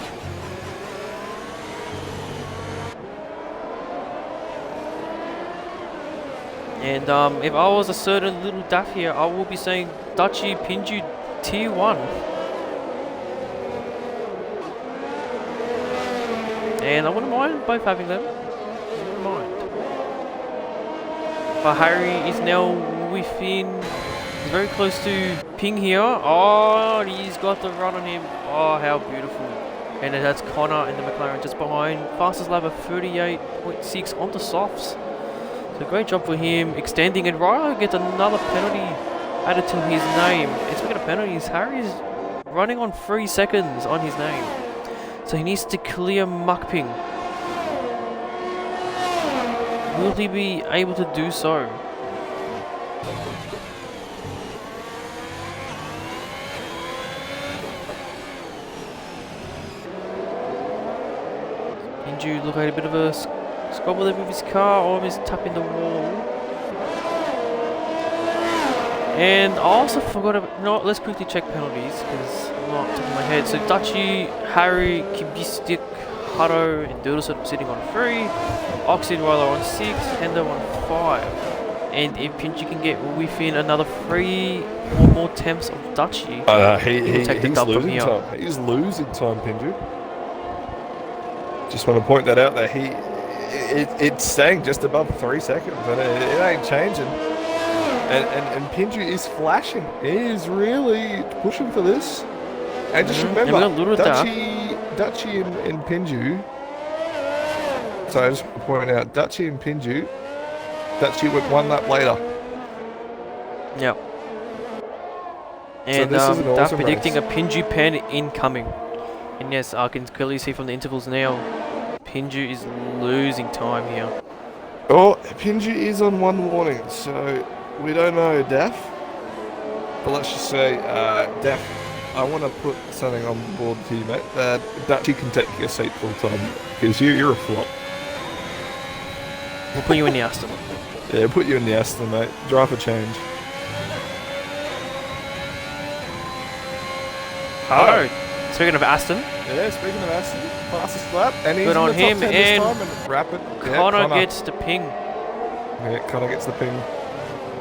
And if I was a certain little daff here, I will be saying Dutchy Pinju Tier 1. And I wouldn't mind both having them. I wouldn't mind. But Harry is now within He's very close to Ping here. Oh, he's got the run on him. Oh, how beautiful. And that's Connor in the McLaren just behind. Fastest lap of 38.6 onto softs. So great job for him extending. And Rylo gets another penalty added to his name. And speaking of penalties, Harry's running on 3 seconds on his name. So he needs to clear Mukping. Will he be able to do so? Inju look like a bit of a squabble there with his car, almost tapping the wall. And I also forgot about, no, let's quickly check penalties because I'm not top of my head. So Dachi, Harry, Kibistik, Hutto, and Doodlesot sitting on 3, Oxid Rylo on 6, Hendo on 5. And if Pinchu can get within another 3 or more attempts of Dachi, he's losing time. He's losing time, Pinju. Just want to point that out there. It's staying just above 3 seconds, and it ain't changing. And Pinju is flashing. He is really pushing for this. And just remember, Dutchy and Pinju. So I just want to point out, Dutchy and Pinju. Dutchy went 1 lap later. Yep. And so they're awesome predicting race. A Pinju pen incoming. And yes, I can clearly see from the intervals now, Pinju is losing time here. Oh, Pinju is on 1 warning, so we don't know Def. But let's just say, Def, I want to put something on board to you, mate. That you can take your seat full time, because you're a flop. We'll put you in the Aston. Yeah, put you in the Aston, mate. Drive for change. Oh, speaking of Aston. Yeah, speaking of Aston, fastest lap, and he's good on him, and rapid. Connor gets the ping. Yeah, Connor gets the ping.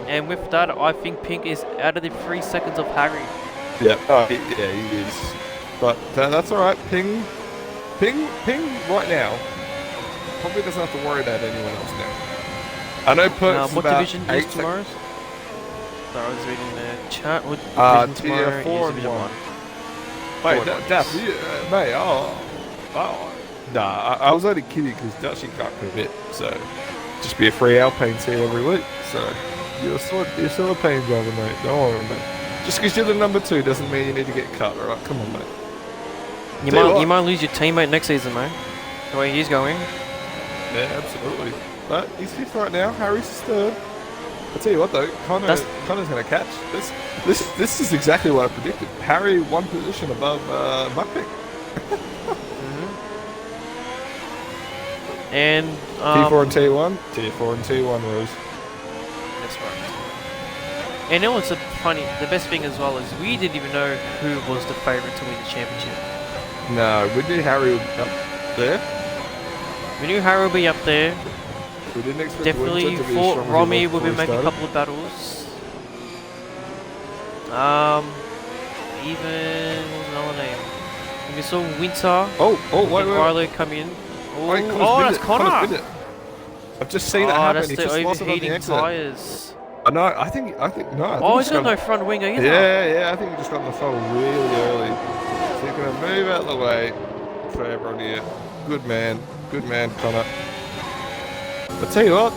And with that, I think Pink is out of the 3 seconds of Harry. Yeah, yeah, he is. But that's all right. Ping right now. Probably doesn't have to worry about anyone else now. I know Perk's what about division is tomorrow's? Sorry, I was reading the chat. What division tomorrow is Division 1? Wait, Daff, mate, nah, I was only kidding because Dutchy can't commit, so just be a free Alpine seat every week. So you're still a pain driver, mate. Don't worry, mate. Just because you're the number 2 doesn't mean you need to get cut. All right, come on, mate. You might lose your teammate next season, mate. The way he's going. Yeah, absolutely. But he's 5th right now. Harry's 3rd. I'll tell you what though, Connor's going to catch this. This is exactly what I predicted. Harry 1 position above Mukping. And T4 and T1, T4 and T1 Rose. That's right. And you know what's the best thing as well is we didn't even know who was the favourite to win the championship. No, we knew Harry would be up there. We knew Harry would be up there. We didn't expect definitely thought Romy would be making a couple of battles. Even what was another name? We saw Winter. Wait. Rylo come in. That's Connor. I've just seen it happen. That's the overheating tyres. No, I think no. Oh, he's got no front wing either. Yeah. I think he just got on the throttle really early. So he's gonna move out of the way for everyone here. Good man, Connor. I tell you what,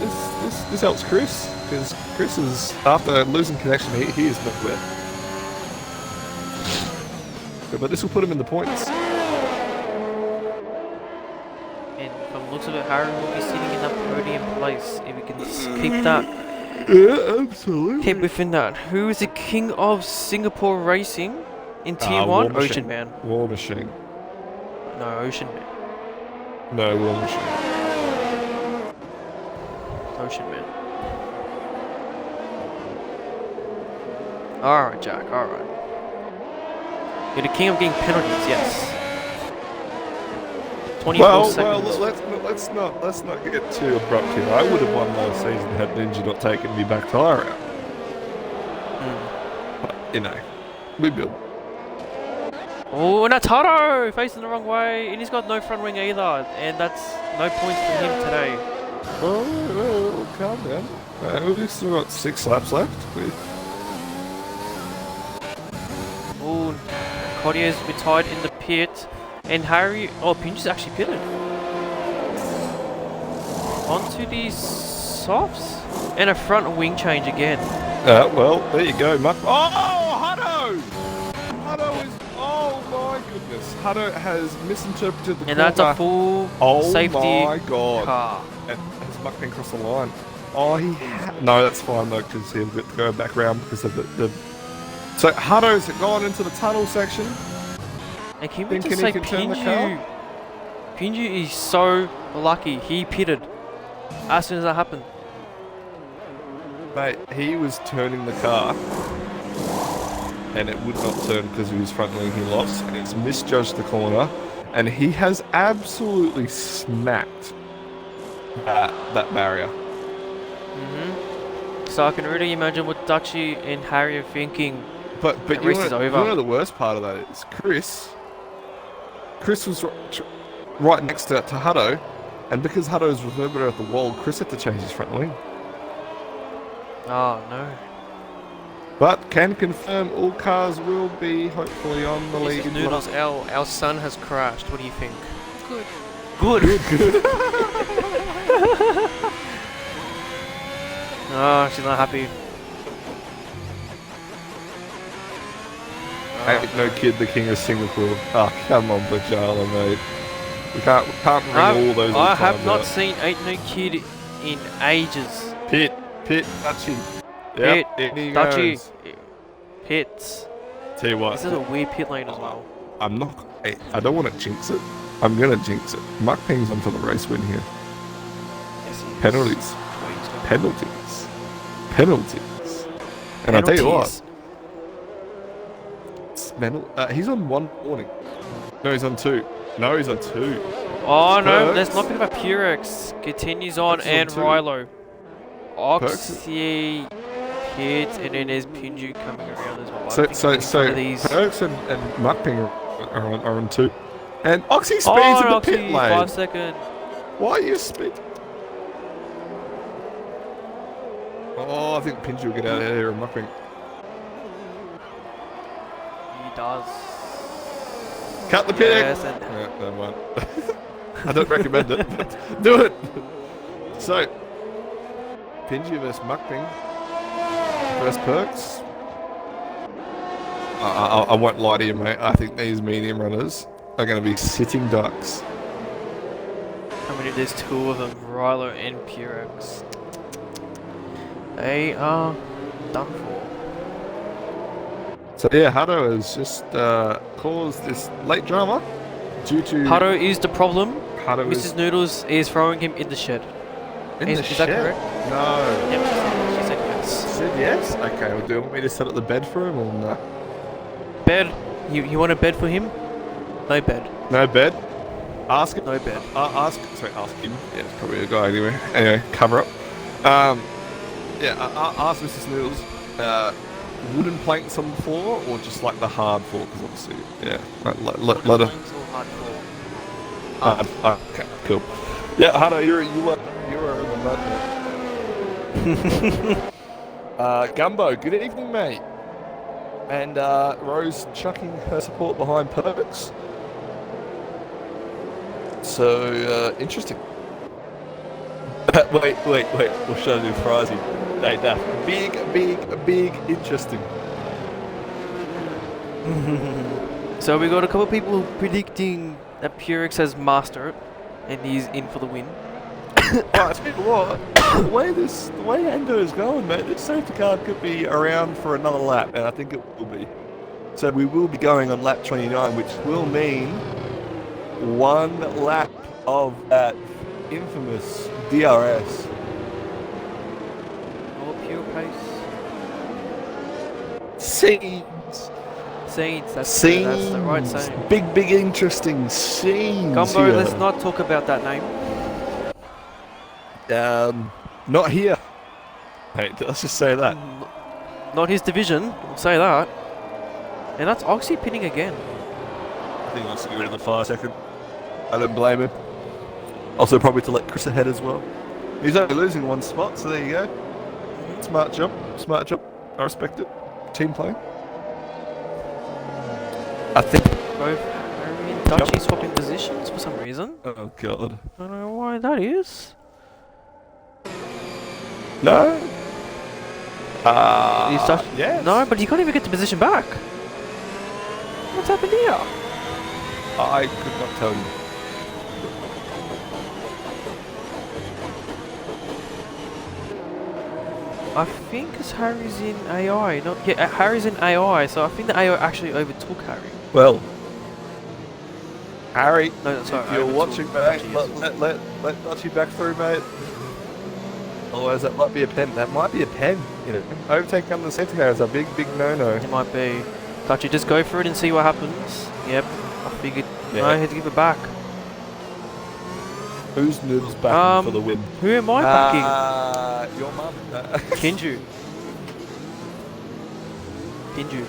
this helps Chris, because Chris is, after losing connection, he is nowhere. But this will put him in the points. And from the looks of it, Harry will be sitting in that podium place if he can keep that. Yeah, absolutely. Keep within that. Who is the king of Singapore racing in T1? Ocean Man. War Machine. No, Ocean Man. No, War Machine. Ocean Man. Alright, Jack, alright. You're the king of getting penalties, yes. 24 seconds. Well, let's not get too abrupt here. I would have won last season had Ninja not taken me back tyre out. But, we build. Oh, and that's Hutto facing the wrong way, and he's got no front wing either, and that's no points for him today. Well, calm down. We've still got 6 laps left. Oh, Codier's retired in the pit. And Pinch's actually pitted. Onto the softs. And a front wing change again. Well, there you go, Muck. Oh, Hutto! Hutto is... Oh, my goodness. Hutto has misinterpreted the And that's a full safety my God. car. And has Muck been across the line? Oh, no, that's fine, though, because he'll get to go back round because of the... So, Hutto's gone into the tunnel section. And can we Thinking just say he can turn the car? Pinju is so lucky. He pitted as soon as that happened. Mate, he was turning the car and it would not turn because of his front wing he lost, and he's misjudged the corner, and he has absolutely smacked that barrier. So I can really imagine what Dutchy and Harry are thinking. But The race is over. you know the worst part of that is Chris was right next to Hutto, and because Hutto's reverberator at the wall, Chris had to change his front wing. Oh no. But can confirm all cars will be hopefully on the lead. Mrs. Noodles, our son has crashed. What do you think? Good. Good. Oh, she's not happy. Ain't no kid the king of Singapore. Oh, come on, Bajala, mate. We can't bring all those. I have times not out. seen Ain't No Kid in ages. Pit, Dutchy. Yep, in he Dutchy, goes. pits. Tell you what, This is a weird pit lane as well. I'm not. I don't want to jinx it. I'm gonna jinx it. Muck Ping's on for the race win here. Yes, he is. Penalties. Penalties. And I tell you what, he's on one warning. No, he's on two. Oh no, Perks. let's not forget about Purex. Continues on, Perks is on and two. Rilo. Perks Oxy hits, and then there's Pinju coming around as well. I So think one of these. Perks and Muck Ping are on two. And Oxy speeds Oh, in the Oxy, pit lane. 5 second. Why are you speed? Oh, I think Pinju will get out of here and Muck Ping. He does. Cut the pitting. Yes, and Yeah, never mind. I don't recommend it, but do it. So, Pinju versus Muckping versus Perks. I won't lie to you, mate. I think these medium runners are going to be sitting ducks. I mean, there's two of them, Rilo and Purex. They are done for. So yeah, Hutto has just caused this late drama due to... Hutto is the problem. Hutto Mrs. Noodles is throwing him in the shed. Is that correct? No. Yep, she said yes. Said yes? Okay, well, do you want me to set up the bed for him or no? Bed. You want a bed for him? No bed. No bed? Ask him. No bed. Ask him. Yeah, it's probably a guy anyway. Anyway, cover up. Ask Mrs. Noodles. Wooden planks on the floor, or just like the hard floor? Because obviously, yeah. Let her. Okay, cool. Yeah, Hutto, you were in the mud. Gumbo, good evening, mate. And Rose chucking her support behind Perks. So interesting. wait. We'll show you Frizy. Hey, Daff. Big, interesting. So we got a couple of people predicting that Purex has mastered it, and he's in for the win. Right, I tell you what, the way Endo is going, mate, this safety car could be around for another lap, and I think it will be. So we will be going on lap 29, which will mean one lap of that infamous DRS. More pure pace. Scenes. Scenes, that's the right saying. Big, interesting scenes. Gumbo, here. let's not talk about that name. Not here. Hey, let's just say that. Not his division, we'll say that. And that's Oxy pinning again. I think he wants to get rid of the 5 second. I don't blame him. Also, probably to let Chris ahead as well. He's only losing one spot, so there you go. Smart job. I respect it. Team play. I think. Both Harry and Dutchy swapping positions for some reason. Oh god. I don't know why that is. No. He's touched. Yes. No, but he can't even get the position back. What's happened here? I could not tell you. I think it's Harry's in AI. Not yeah, Harry's in AI. So I think the AI actually overtook Harry. Well, Harry, No, sorry, if you're overtook watching, mate, Dutchy, yes. let Dutchy back through, mate. Otherwise, that might be a pen. That might be a pen. You know, overtaking under the safety car is a big no-no. It might be. Dutchy, just go for it and see what happens. Yep, I figured. Yeah. No, I had to give it back. Who's Noodles backing for the win? Who am I backing? Your mum. Kinju. Kinju.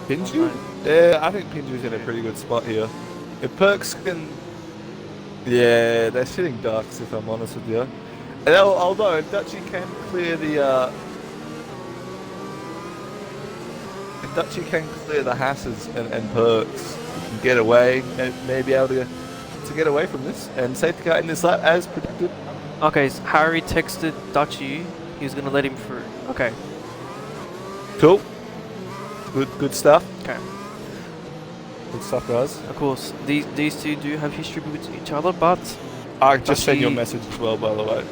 Pinju? Yeah, I think Pinju's in a pretty good spot here. If Perks can... Yeah, they're sitting ducks, if I'm honest with you. And although Dutchy can clear the... If Dutchy can clear the Hasses and Perks, he can get away and maybe able to get away from this. And safety car in this lap as predicted. Okay, so Harry texted Dutchy. He was gonna let him through. Okay. Cool. Good stuff. Okay. Good stuff, guys. Of course, these two do have history with each other, but I just sent you a Dutchy- message as well, by the way,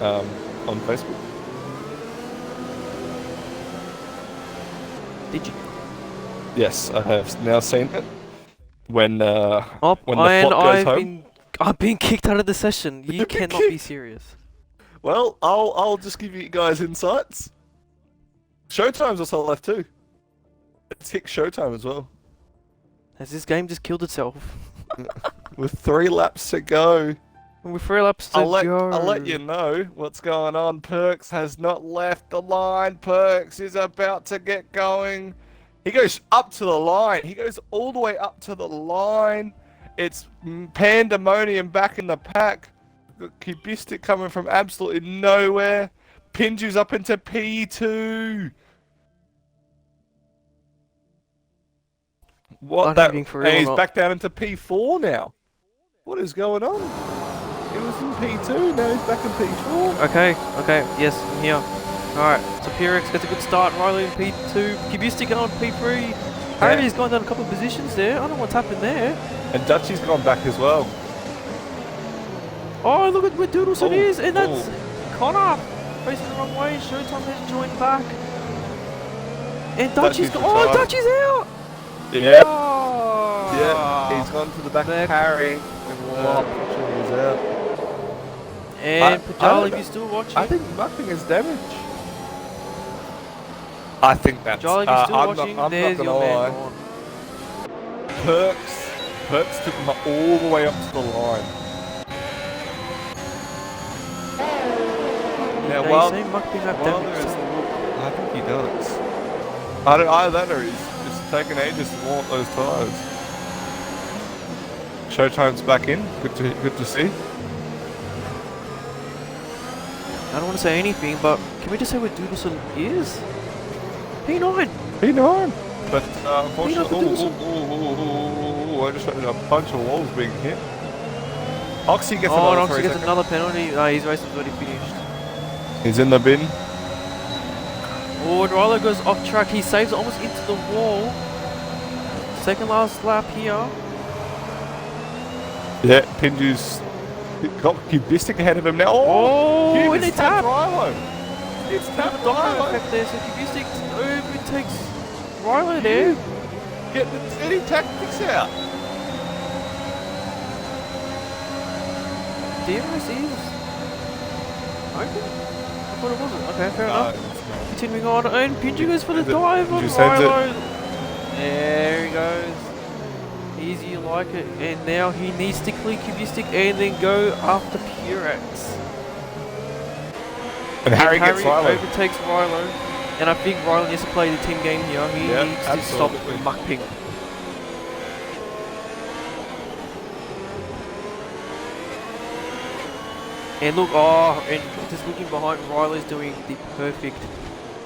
on Facebook. did you? Yes, I have now seen it. When Oh, when the and plot goes home. I've been kicked out of the session. You You've been cannot be kicked? serious. Well, I'll just give you guys insights. Showtime's also left too. It's hit Showtime as well. Has this game just killed itself? With 3 laps to go. And with 3 laps to I'll go. let you know what's going on. Perks has not left the line. Perks is about to get going. He goes up to the line. He goes all the way up to the line. It's pandemonium back in the pack. Got Cubistic coming from absolutely nowhere. Pinju's up into P2. What Not that? hitting for And real or he's not. back down into P4 now. What is going on? He was in P2, now he's back in P4. Okay, yes, I'm here. Alright, so PRX gets a good start. Riley in P2. Cubistic on P3. Harry's gone down a couple of positions there. I don't know what's happened there. And Dutchy's gone back as well. Oh, look at where Doodleson Oh, is, and that's Connor facing the wrong way. Showtime has joined back, and Dutchy's Dutchy's oh, retired. Dutchy's out. Yeah. Oh. Yeah, he's gone to the back of Harry. Unfortunately, he's out. And I Pajal, don't if know. you're still watching, I think nothing is damage. I think that's. Pajal, if you're still I'm watching, not there's gonna your man lie. gone. Perks took him all the way up to the line. Now, Now, while, you say Muck being that while there damage. is, I think he does. I don't either that or he's just taking ages to warm up those tires. Showtime's back in. Good to see. I don't want to say anything, but can we just say where Doodleson is? P9. P9. But P9 for unfortunately, I just heard a bunch of walls being hit. Oxy gets Oh, and another Oxy 3 gets seconds. another penalty. No, his race is already finished. He's in the bin. Oh, and Rylo goes off track. He saves it almost into the wall. Second last lap here. Yeah, Pinju's got Cubistic ahead of him now. Oh, Cube and has they tapped tap. Rylo. It's tapped Domino Rylo. effect there, so Cubistic overtakes Rylo there. Get the city tactics out. DRS is open? I thought it wasn't. Okay, fair enough. Continuing on, and Pinju goes for the dive on Pinju sends it. Rylo. There he goes. Easy like it. And now he needs to clear Cubistic and then go after Purex. And Harry gets Rylo. overtakes Rylo. And I think Rylo needs to play the team game here. He Yeah, needs absolutely. to stop mucking. And look, and just looking behind, Rylo's doing the perfect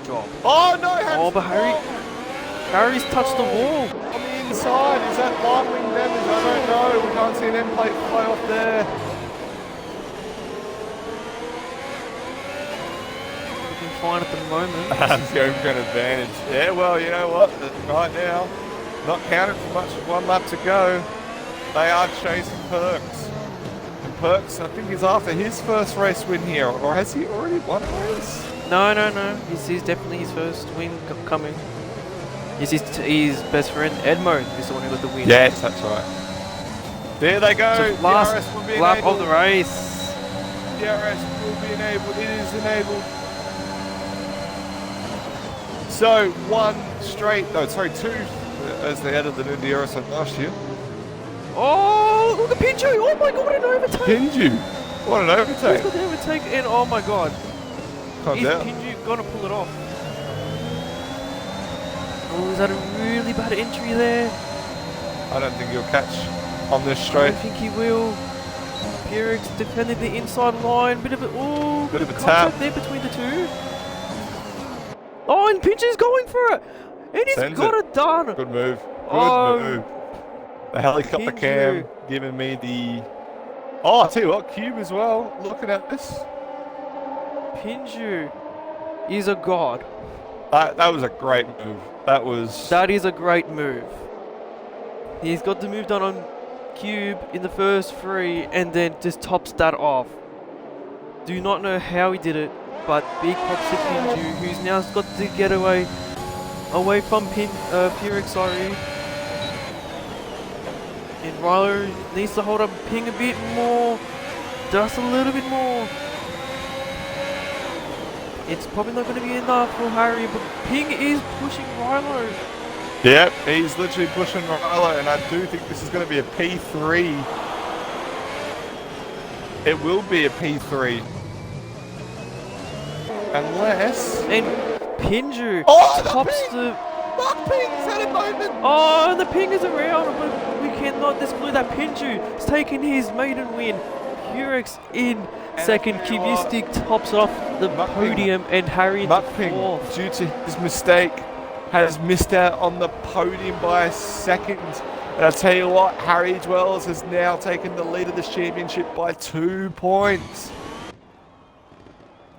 job. Oh no, Harry's Oh, but Harry- Harry's touched the wall. On the inside, is that line wing damage? I don't know. We can't see an end plate fly off there. Looking fine at the moment. The home ground advantage. Yeah, well, you know what? Right now, not counting for much with 1 lap to go. They are chasing Perks. And Perks, I think, is after his first race win here. Or has he already won a race? No. He's definitely his first win coming. Yes, his best friend Edmo is the one who got the win. Yes, that's right. There they go. So last DRS will be lap enabled. of the race. DRS will be enabled. It is enabled. So two as they added the new DRS on last year. Oh, look at Pinju! Oh my god, what an overtake! Pinju, what an He's overtake! got the overtake, and oh my god, Calm is down. Pinju gonna pull it off? Oh, is that a really bad entry there? I don't think he'll catch on this I straight. don't think he will. Pierix defending the inside line, bit of a Bit of a contact tap. there between the two. Oh, and Pinju's going for it, and he's Sends got it. it done. Good move. Good Oh, move. The helicopter Pinju. cam giving me the. Oh, I tell you what, Cube as well. Looking at this, Pinju is a god. that was a great move. That was. That is a great move. He's got the move done on Cube in the first 3 and then just tops that off. Do not know how he did it, but big props to Pinju, who's now got the getaway away from Pierix, sorry. And Rylo needs to hold up Ping a bit more, just a little bit more. It's probably not going to be enough for Harry, but Ping is pushing Rylo. Yep, he's literally pushing Rylo, and I do think this is going to be a P3. It will be a P3. Unless. And Pinju Oh, the tops Ping! the... Mark Ping's had a moment! Oh, the Ping is around, but we cannot exclude that Pinju has taken his maiden win. Purex in second, tell you what, Cubistic tops off the Mark podium, and Harry into Muckping, fourth. due to his mistake, has missed out on the podium by a second. And I tell you what, Harry Dwells has now taken the lead of this championship by 2 points.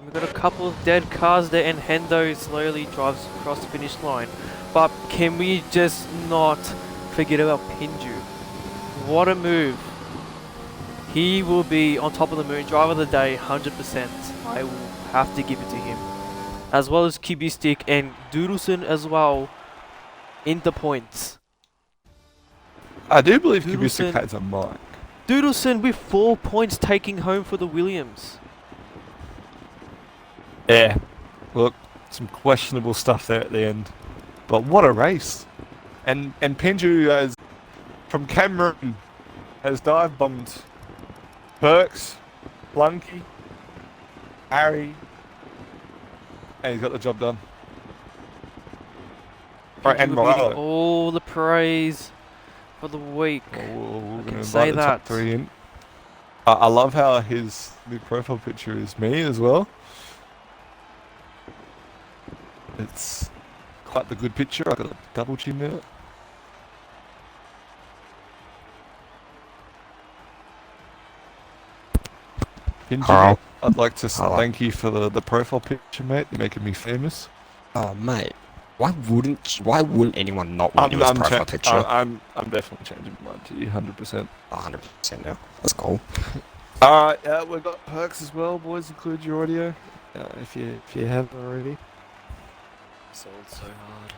We've got a couple of dead cars there, and Hendo slowly drives across the finish line. But can we just not forget about Pinju? What a move. He will be on top of the moon, driver of the day, 100%. I will have to give it to him. As well as Cubistic and Doodleson as well in the points. I do believe Doodleson- Kubistic has a mic. Doodleson with 4 points taking home for the Williams. Yeah. Look, some questionable stuff there at the end. But what a race. And Pinju has, from Cameron, has dive bombed Perks, Blunky, Harry, and he's got the job done. Right, and Pinju will be getting Morello. all the praise for the week. We're can going to say invite the top that. 3 in. I love how his new profile picture is me as well. It's quite the good picture. I got a double chin there. Pinji, Carl. I'd like to Hello. thank you for the profile picture, mate. You're making me famous. Oh, mate. Why wouldn't anyone not want you as profile picture? I'm definitely changing mine to you, 100%. 100% now. That's cool. All right, we've got perks as well, boys. Include your audio if you haven't already. Sold so hard.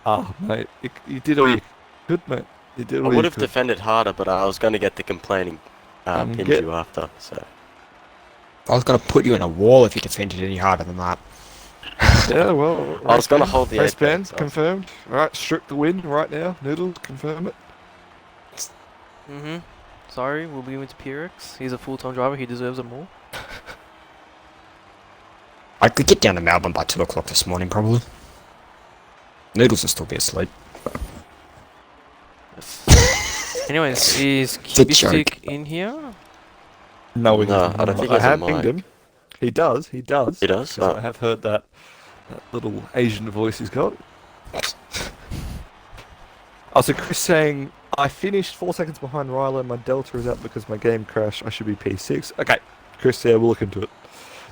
Ah, mate, you did all you could, mate. You did all I you would have could. defended harder, but I was going to get the complaining Get- Pinju after, so. I was going to put you in a wall if you defended any harder than that. Yeah, well. I was gonna hold the race ban apex off. confirmed. All right, Strick the win right now. Noodle, confirm it. Sorry, we'll be into Pierix. He's a full-time driver. He deserves it more. I could get down to Melbourne by 2 o'clock this morning, probably. Noodles will still be asleep. Anyways, is a joke. Cubistic in here? No, we No, I don't think he has a have pinged mic. him. He does. He does? 'Cause I have heard that little Asian voice he's got. Also, Chris saying, I finished 4 seconds behind Rylan. My delta is out because my game crashed. I should be P6. Okay, Chris, yeah, we'll look into it.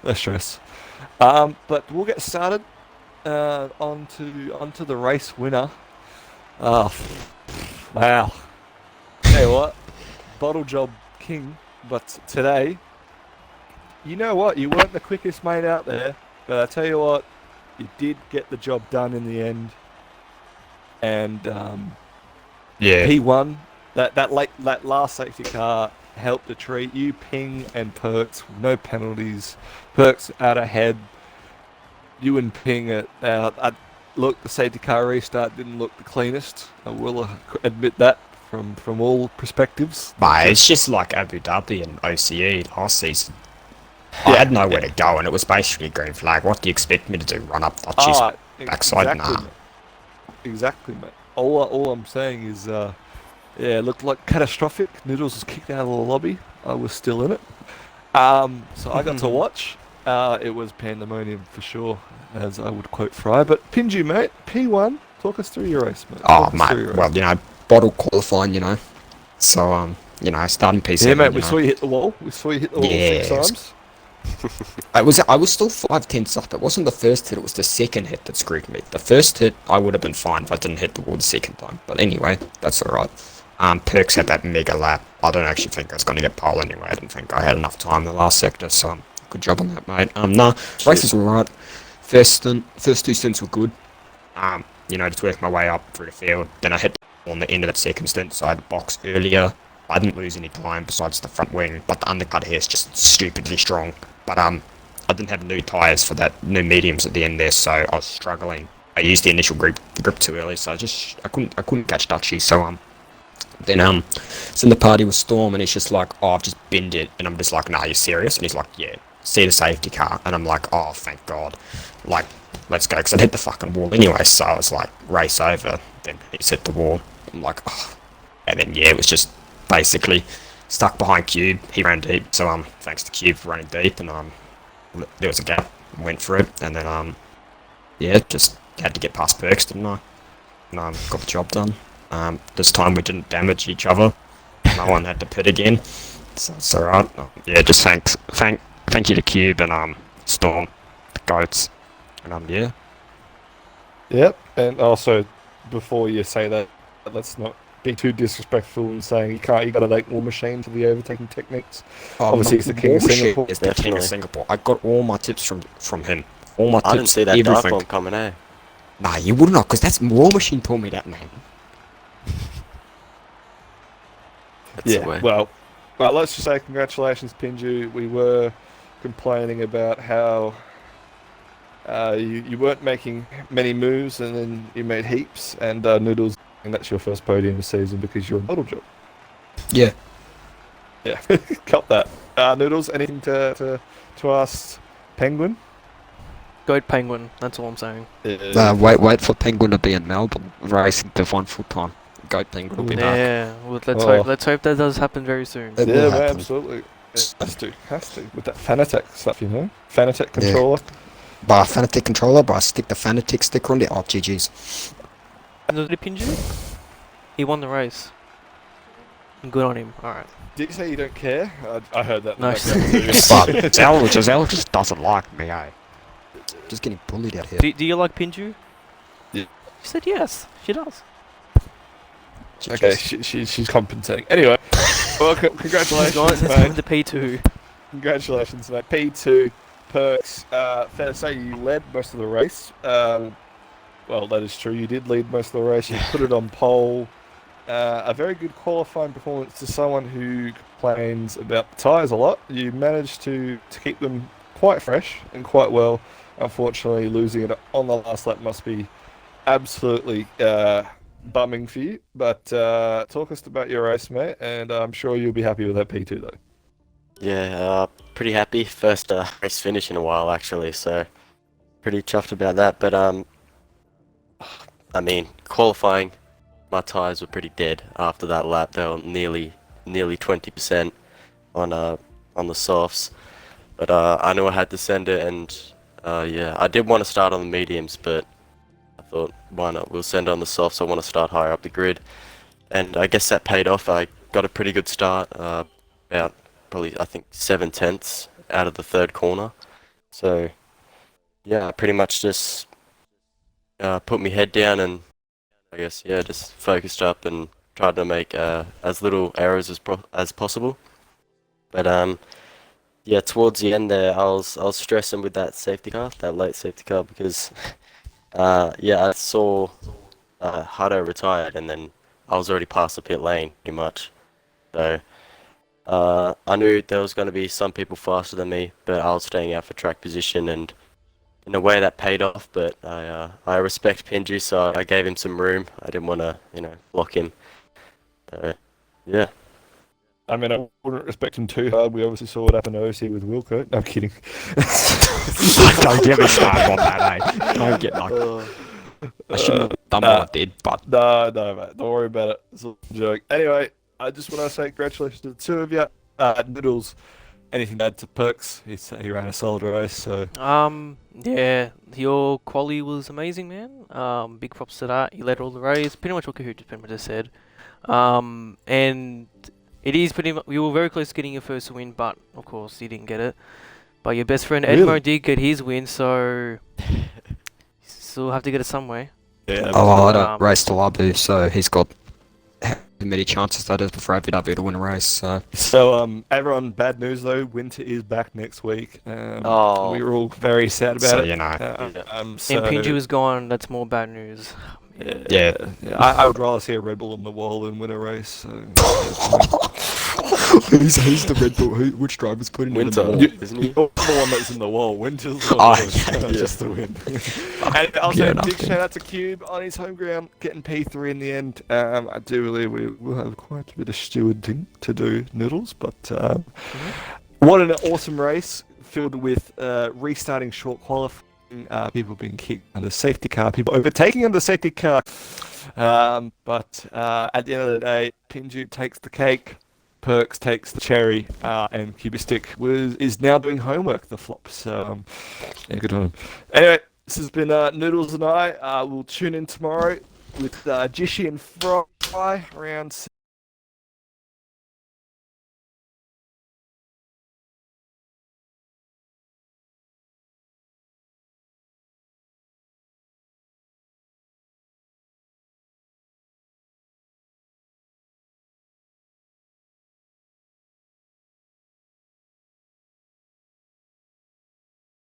No stress. But we'll get started. Onto the race winner. Oh, wow. Tell you what, bottle job king. But today, you know what? You weren't the quickest mate out there. But I tell you what, you did get the job done in the end. And Yeah. he won. That last safety car helped to treat you, Ping and Perks, no penalties. Perks out ahead. You and Ping out. Look, the safety car restart didn't look the cleanest. I will admit that from all perspectives. Mate, it's just like Abu Dhabi and OCE last season. I had nowhere to go, and it was basically green flag. What do you expect me to do? Run up Dutch's backside? Exactly, Nah. mate. Exactly, mate. All I'm saying is, it looked like catastrophic. Noodles was kicked out of the lobby. I was still in it. So I got to watch. It was pandemonium for sure, as I would quote Fry. But Pinju, mate, P1, talk us through your race, mate. Oh, Talk us through your mate. race. Well, bottle qualifying, So, starting P7. Yeah, mate, we saw you hit the wall. We saw you hit the wall 6 times. I was still 5/10 up. It wasn't the first hit, it was the second hit that screwed me. The first hit, I would have been fine if I didn't hit the wall the second time. But anyway, that's alright. Perks had that mega lap. I don't actually think I was going to get pole anyway. I didn't think I had enough time in the last sector, so good job on that, mate. Race is alright. First 2 stints were good. Just worked my way up through the field. Then I hit on the end of that second stint, so I had the box earlier. I didn't lose any time besides the front wing, but the undercut here is just stupidly strong. But I didn't have new tyres for that, new mediums at the end there, so I was struggling. I used the initial grip too early, so I couldn't catch Dutchy. So then it's in the party with Storm, and he's just like, oh, I've just binned it, and I'm just like, nah, you serious? And he's like, yeah, see the safety car, and I'm like, oh, thank God, like, let's go, because I'd hit the fucking wall anyway, so I was like, race over. Then he's hit the wall. I'm like, oh, and then yeah, it was just basically stuck behind Cube. He ran deep, so thanks to Cube for running deep, and there was a gap, went for it, and then just had to get past Perks, didn't I? And got the job done. This time we didn't damage each other. No one had to pit again, so it's alright. Yeah, just thank you to Cube and Storm, the goats, and yeah. Yep, and also, before you say that, let's not be too disrespectful in saying you gotta like War Machine to the overtaking techniques. Obviously, he's the king of Singapore. Is the king of Singapore. I got all my tips from him. All my tips. I didn't see that dive bomb coming, eh? Nah, you would not, because that's War Machine told me that, man. Well, let's just say congratulations, Pinju. We were complaining about how you weren't making many moves, and then you made heaps, and Noodles, and that's your first podium this season because you're a bottle job. Yeah. Yeah, got that. Noodles, anything to ask Penguin? Goat Penguin, that's all I'm saying. Wait for Penguin to be in Melbourne racing Div1 full time. Goat Penguin will be back. Yeah, well, let's hope that does happen very soon. It will Yeah, happen. absolutely. It has to with that Fanatec stuff, Fanatec controller. Buy a Fanatec controller, but I stick the Fanatec sticker on the GG's. The Pinju? He won the race. Good on him. Alright. Did you say you don't care? I heard that. in the No. background too. But Giselle just doesn't like me, eh? Just getting bullied out here. Do you like Pinju? Yeah. She said yes. She does. Okay, she's compensating. Anyway, well, congratulations, Let's mate. move to P2. Congratulations, mate. P2, Perks. Fair to say you led most of the race. Well, that is true. You did lead most of the race. You put it on pole. A very good qualifying performance to someone who complains about the tyres a lot. You managed to keep them quite fresh and quite well. Unfortunately, losing it on the last lap must be absolutely bumming for you. But talk us about your race, mate, and I'm sure you'll be happy with that P2 though. Yeah, pretty happy. First race finish in a while, actually, so pretty chuffed about that. But I mean, qualifying, my tyres were pretty dead after that lap. They were nearly 20% on the softs. But I knew I had to send it, and yeah, I did want to start on the mediums, but I thought, why not? We'll send on the softs. I want to start higher up the grid. And I guess that paid off. I got a pretty good start, about probably, I think, 7/10 out of the third corner. So, yeah, I pretty much just put my head down and I guess, yeah, just focused up and tried to make as little errors as possible. But yeah, towards the end there, I was stressing with that safety car, that late safety car, because yeah, I saw Hutto retired, and then I was already past the pit lane pretty much. So I knew there was going to be some people faster than me, but I was staying out for track position, and in a way that paid off. But I respect Pinju, so I gave him some room. I didn't want to, block him. So yeah. I mean, I wouldn't respect him too hard. We obviously saw what happened to OC with Wilco. No, I'm kidding. Don't get me started on that, eh? Don't get like. I shouldn't have done what I did, but. No, mate. Don't worry about it. It's all a joke. Anyway, I just want to say congratulations to the two of you. Noodles, anything to add to Perks? He ran a solid race, so. Yeah, your quali was amazing, man. Big props to that. You led all the race. Pretty much what Kahoot just pretty much just said. And it is pretty much, you were very close to getting your first win, but of course you didn't get it. But your best friend Edmo did get his win, so you still have to get it some way. Yeah. Oh, well, I don't race till Abu, so he's got how many chances that is before ABW to win a race. So, everyone, bad news though. Winter is back next week. Oh. We were all very sad about so it. you know, And Pinju is gone, that's more bad news. yeah. I would rather see a Red Bull on the wall than win a race. So. Who's the Red Bull? Which driver's putting Winter, it in the wall? isn't he? You're the one that's in the wall. Winter's the Oh, one yeah. just to win. And also, Yeah, big okay. shout out to Cube on his home ground, getting P3 in the end. I do believe we will have quite a bit of stewarding to do, Noodles, but what an awesome race filled with restarting short qualifying. People being kicked under safety car, people overtaking under safety car. But at the end of the day, Pinju takes the cake, Perks takes the cherry, and Cubistic is now doing homework, the flop. So, yeah, good on him. Anyway, this has been Noodles and I. We'll tune in tomorrow with Jishi and Fry around